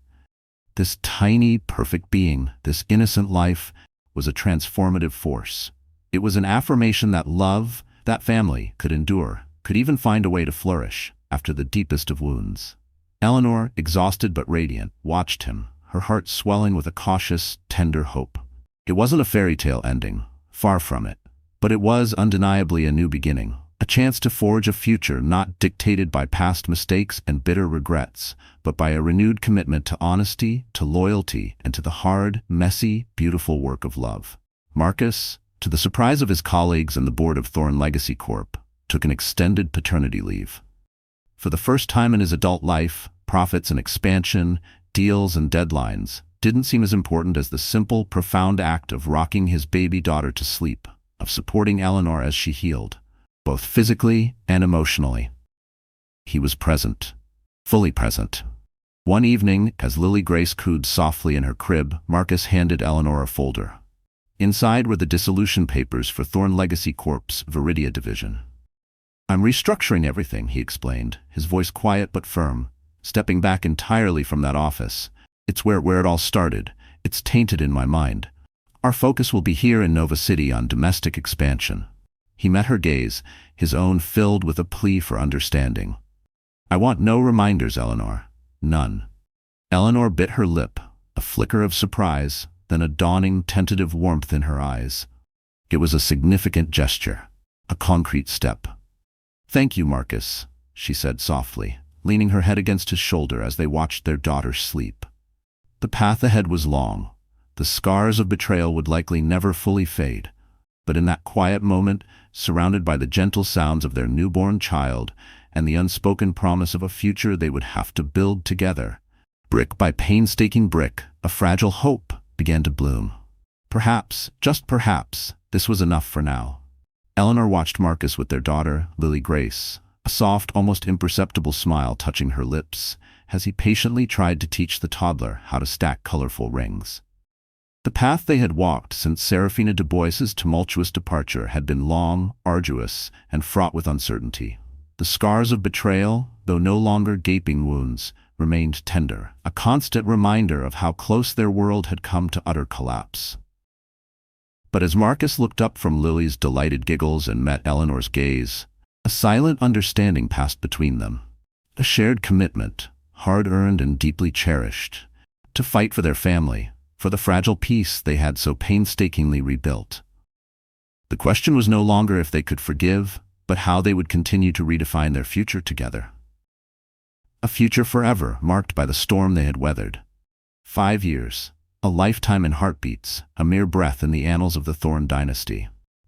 This tiny, perfect being, this innocent life, was a transformative force. It was an affirmation that love, that family, could endure, could even find a way to flourish, after the deepest of wounds. Eleanor, exhausted but radiant, watched him, her heart swelling with a cautious, tender hope. It wasn't a fairy tale ending, far from it. But it was undeniably a new beginning, a chance to forge a future not dictated by past mistakes and bitter regrets, but by a renewed commitment to honesty, to loyalty, and to the hard, messy, beautiful work of love. Marcus, to the surprise of his colleagues and the board of Thorne Legacy Corp, took an extended paternity leave. For the first time in his adult life, profits and expansion, deals and deadlines didn't seem as important as the simple, profound act of rocking his baby daughter to sleep, of supporting Eleanor as she healed, both physically and emotionally. He was present, fully present. One evening, as Lily Grace cooed softly in her crib, Marcus handed Eleanor a folder. Inside were the dissolution papers for Thorne Legacy Corp's Viridia division. "I'm restructuring everything," he explained, his voice quiet but firm, stepping back entirely from that office. "It's where it all started. It's tainted in my mind. Our focus will be here in Nova City on domestic expansion." He met her gaze, his own filled with a plea for understanding. "I want no reminders, Eleanor. None." Eleanor bit her lip, a flicker of surprise, then a dawning, tentative warmth in her eyes. It was a significant gesture, a concrete step. "Thank you, Marcus," she said softly, leaning her head against his shoulder as they watched their daughter sleep. The path ahead was long. The scars of betrayal would likely never fully fade. But in that quiet moment, surrounded by the gentle sounds of their newborn child and the unspoken promise of a future they would have to build together, brick by painstaking brick, a fragile hope began to bloom. Perhaps, just perhaps, this was enough for now. Eleanor watched Marcus with their daughter, Lily Grace, a soft, almost imperceptible smile touching her lips, as he patiently tried to teach the toddler how to stack colorful rings. The path they had walked since Seraphina Dubois's tumultuous departure had been long, arduous, and fraught with uncertainty. The scars of betrayal, though no longer gaping wounds, remained tender, a constant reminder of how close their world had come to utter collapse. But as Marcus looked up from Lily's delighted giggles and met Eleanor's gaze, a silent understanding passed between them. A shared commitment, hard-earned and deeply cherished, to fight for their family, for the fragile peace they had so painstakingly rebuilt. The question was no longer if they could forgive, but how they would continue to redefine their future together. A future forever marked by the storm they had weathered. 5 years, a lifetime in heartbeats, a mere breath in the annals of the Thorne dynasty.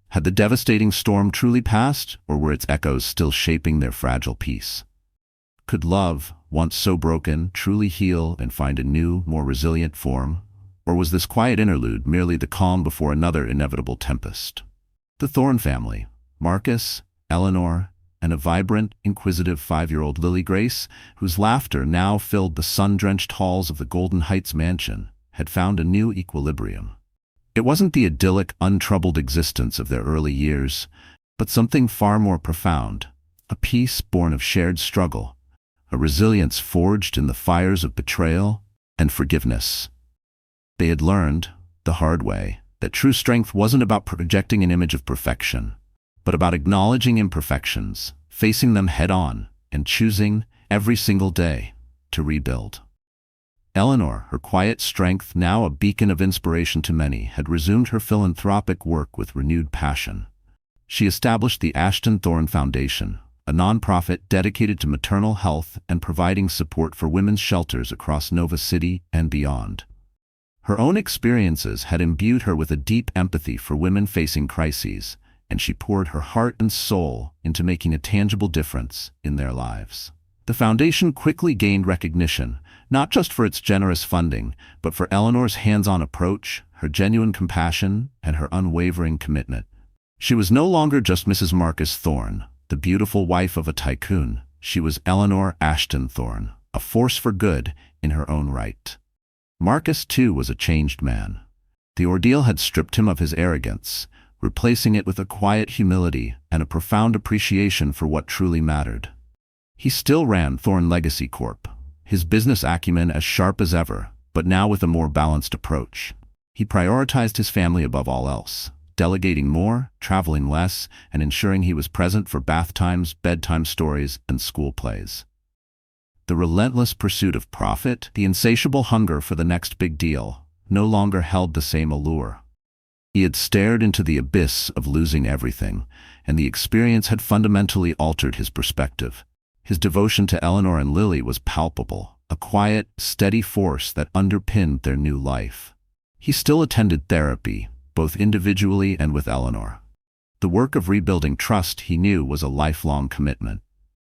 Had the devastating storm truly passed, or were its echoes still shaping their fragile peace? Could love, once so broken, truly heal and find a new, more resilient form? Or was this quiet interlude merely the calm before another inevitable tempest? The Thorne family, Marcus, Eleanor, and a vibrant, inquisitive 5-year-old Lily Grace, whose laughter now filled the sun-drenched halls of the Golden Heights mansion, had found a new equilibrium. It wasn't the idyllic, untroubled existence of their early years, but something far more profound, a peace born of shared struggle, a resilience forged in the fires of betrayal and forgiveness. They had learned, the hard way, that true strength wasn't about projecting an image of perfection, but about acknowledging imperfections, facing them head-on, and choosing, every single day, to rebuild. Eleanor, her quiet strength now a beacon of inspiration to many, had resumed her philanthropic work with renewed passion. She established the Ashton Thorne Foundation, a nonprofit dedicated to maternal health and providing support for women's shelters across Nova City and beyond. Her own experiences had imbued her with a deep empathy for women facing crises, and she poured her heart and soul into making a tangible difference in their lives. The foundation quickly gained recognition, not just for its generous funding, but for Eleanor's hands-on approach, her genuine compassion, and her unwavering commitment. She was no longer just Mrs. Marcus Thorne, the beautiful wife of a tycoon. She was Eleanor Ashton Thorne, a force for good in her own right. Marcus, too, was a changed man. The ordeal had stripped him of his arrogance, replacing it with a quiet humility and a profound appreciation for what truly mattered. He still ran Thorne Legacy Corp., his business acumen as sharp as ever, but now with a more balanced approach. He prioritized his family above all else, delegating more, traveling less, and ensuring he was present for bath times, bedtime stories, and school plays. The relentless pursuit of profit, the insatiable hunger for the next big deal, no longer held the same allure. He had stared into the abyss of losing everything, and the experience had fundamentally altered his perspective. His devotion to Eleanor and Lily was palpable, a quiet, steady force that underpinned their new life. He still attended therapy, both individually and with Eleanor. The work of rebuilding trust, he knew, was a lifelong commitment.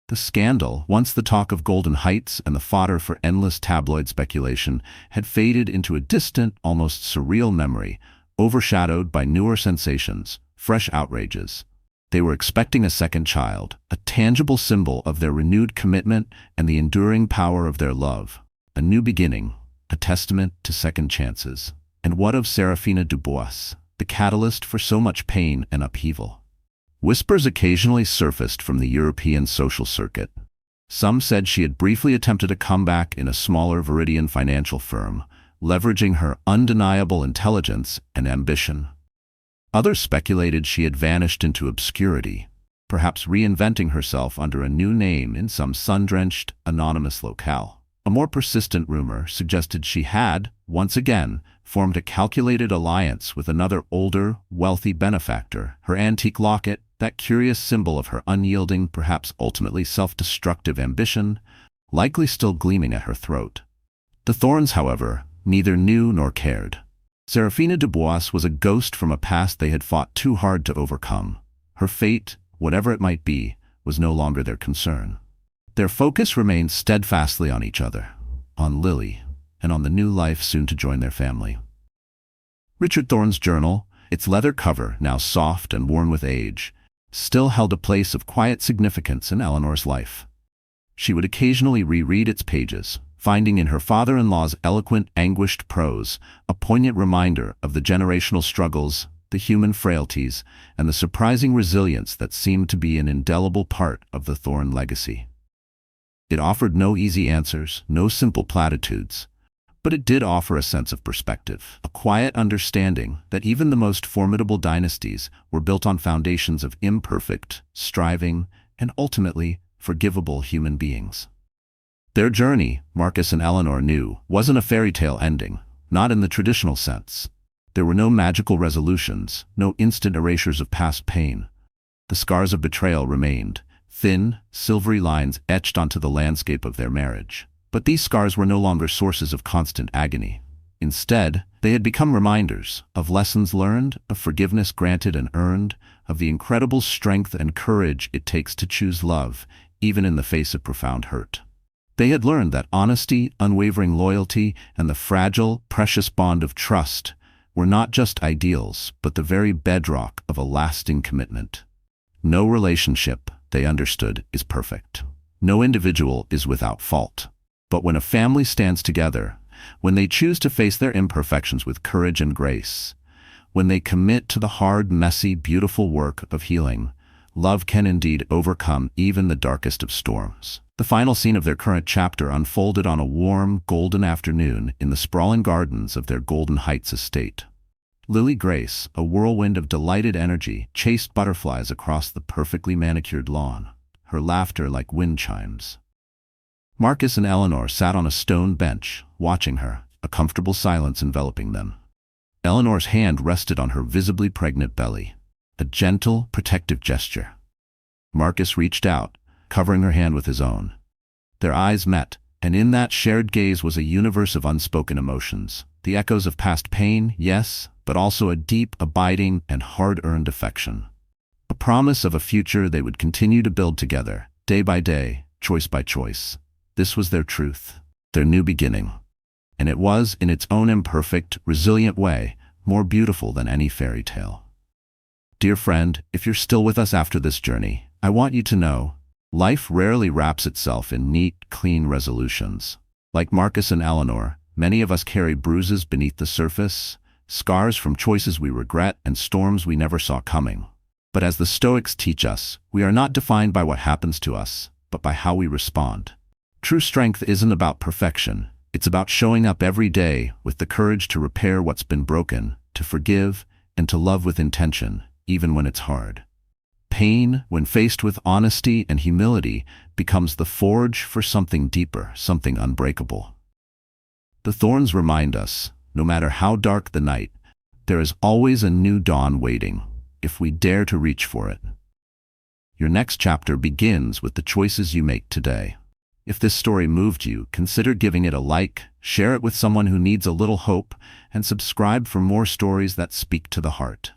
The scandal, once the talk of Golden Heights and the fodder for endless tabloid speculation, had faded into a distant, almost surreal memory, overshadowed by newer sensations, fresh outrages. They were expecting a second child, a tangible symbol of their renewed commitment and the enduring power of their love. A new beginning, a testament to second chances. And what of Seraphina Dubois, the catalyst for so much pain and upheaval? Whispers occasionally surfaced from the European social circuit. Some said she had briefly attempted a comeback in a smaller Viridian financial firm, leveraging her undeniable intelligence and ambition. Others speculated she had vanished into obscurity, perhaps reinventing herself under a new name in some sun-drenched, anonymous locale. A more persistent rumor suggested she had, once again, formed a calculated alliance with another older, wealthy benefactor, her antique locket, that curious symbol of her unyielding, perhaps ultimately self-destructive ambition, likely still gleaming at her throat. The Thornes, however, neither knew nor cared. Seraphina Dubois was a ghost from a past they had fought too hard to overcome. Her fate, whatever it might be, was no longer their concern. Their focus remained steadfastly on each other, on Lily, and on the new life soon to join their family. Richard Thorne's journal, its leather cover now soft and worn with age, still held a place of quiet significance in Eleanor's life. She would occasionally reread its pages, finding in her father-in-law's eloquent, anguished prose a poignant reminder of the generational struggles, the human frailties, and the surprising resilience that seemed to be an indelible part of the Thorne legacy. It offered no easy answers, no simple platitudes, but it did offer a sense of perspective, a quiet understanding that even the most formidable dynasties were built on foundations of imperfect, striving, and ultimately forgivable human beings. Their journey, Marcus and Eleanor knew, wasn't a fairy tale ending, not in the traditional sense. There were no magical resolutions, no instant erasures of past pain. The scars of betrayal remained, thin, silvery lines etched onto the landscape of their marriage. But these scars were no longer sources of constant agony. Instead, they had become reminders of lessons learned, of forgiveness granted and earned, of the incredible strength and courage it takes to choose love, even in the face of profound hurt. They had learned that honesty, unwavering loyalty, and the fragile, precious bond of trust were not just ideals, but the very bedrock of a lasting commitment. No relationship, they understood, is perfect. No individual is without fault. But when a family stands together, when they choose to face their imperfections with courage and grace, when they commit to the hard, messy, beautiful work of healing, love can indeed overcome even the darkest of storms. The final scene of their current chapter unfolded on a warm, golden afternoon in the sprawling gardens of their Golden Heights estate. Lily Grace, a whirlwind of delighted energy, chased butterflies across the perfectly manicured lawn, her laughter like wind chimes. Marcus and Eleanor sat on a stone bench, watching her, a comfortable silence enveloping them. Eleanor's hand rested on her visibly pregnant belly, a gentle, protective gesture. Marcus reached out, covering her hand with his own. Their eyes met, and in that shared gaze was a universe of unspoken emotions, the echoes of past pain, yes, but also a deep, abiding, and hard-earned affection. A promise of a future they would continue to build together, day by day, choice by choice. This was their truth, their new beginning. And it was, in its own imperfect, resilient way, more beautiful than any fairy tale. Dear friend, if you're still with us after this journey, I want you to know, life rarely wraps itself in neat, clean resolutions. Like Marcus and Eleanor, many of us carry bruises beneath the surface, scars from choices we regret and storms we never saw coming. But as the Stoics teach us, we are not defined by what happens to us, but by how we respond. True strength isn't about perfection. It's about showing up every day with the courage to repair what's been broken, to forgive, and to love with intention, even when it's hard. Pain, when faced with honesty and humility, becomes the forge for something deeper, something unbreakable. The thorns remind us, no matter how dark the night, there is always a new dawn waiting, if we dare to reach for it. Your next chapter begins with the choices you make today. If this story moved you, consider giving it a like, share it with someone who needs a little hope, and subscribe for more stories that speak to the heart.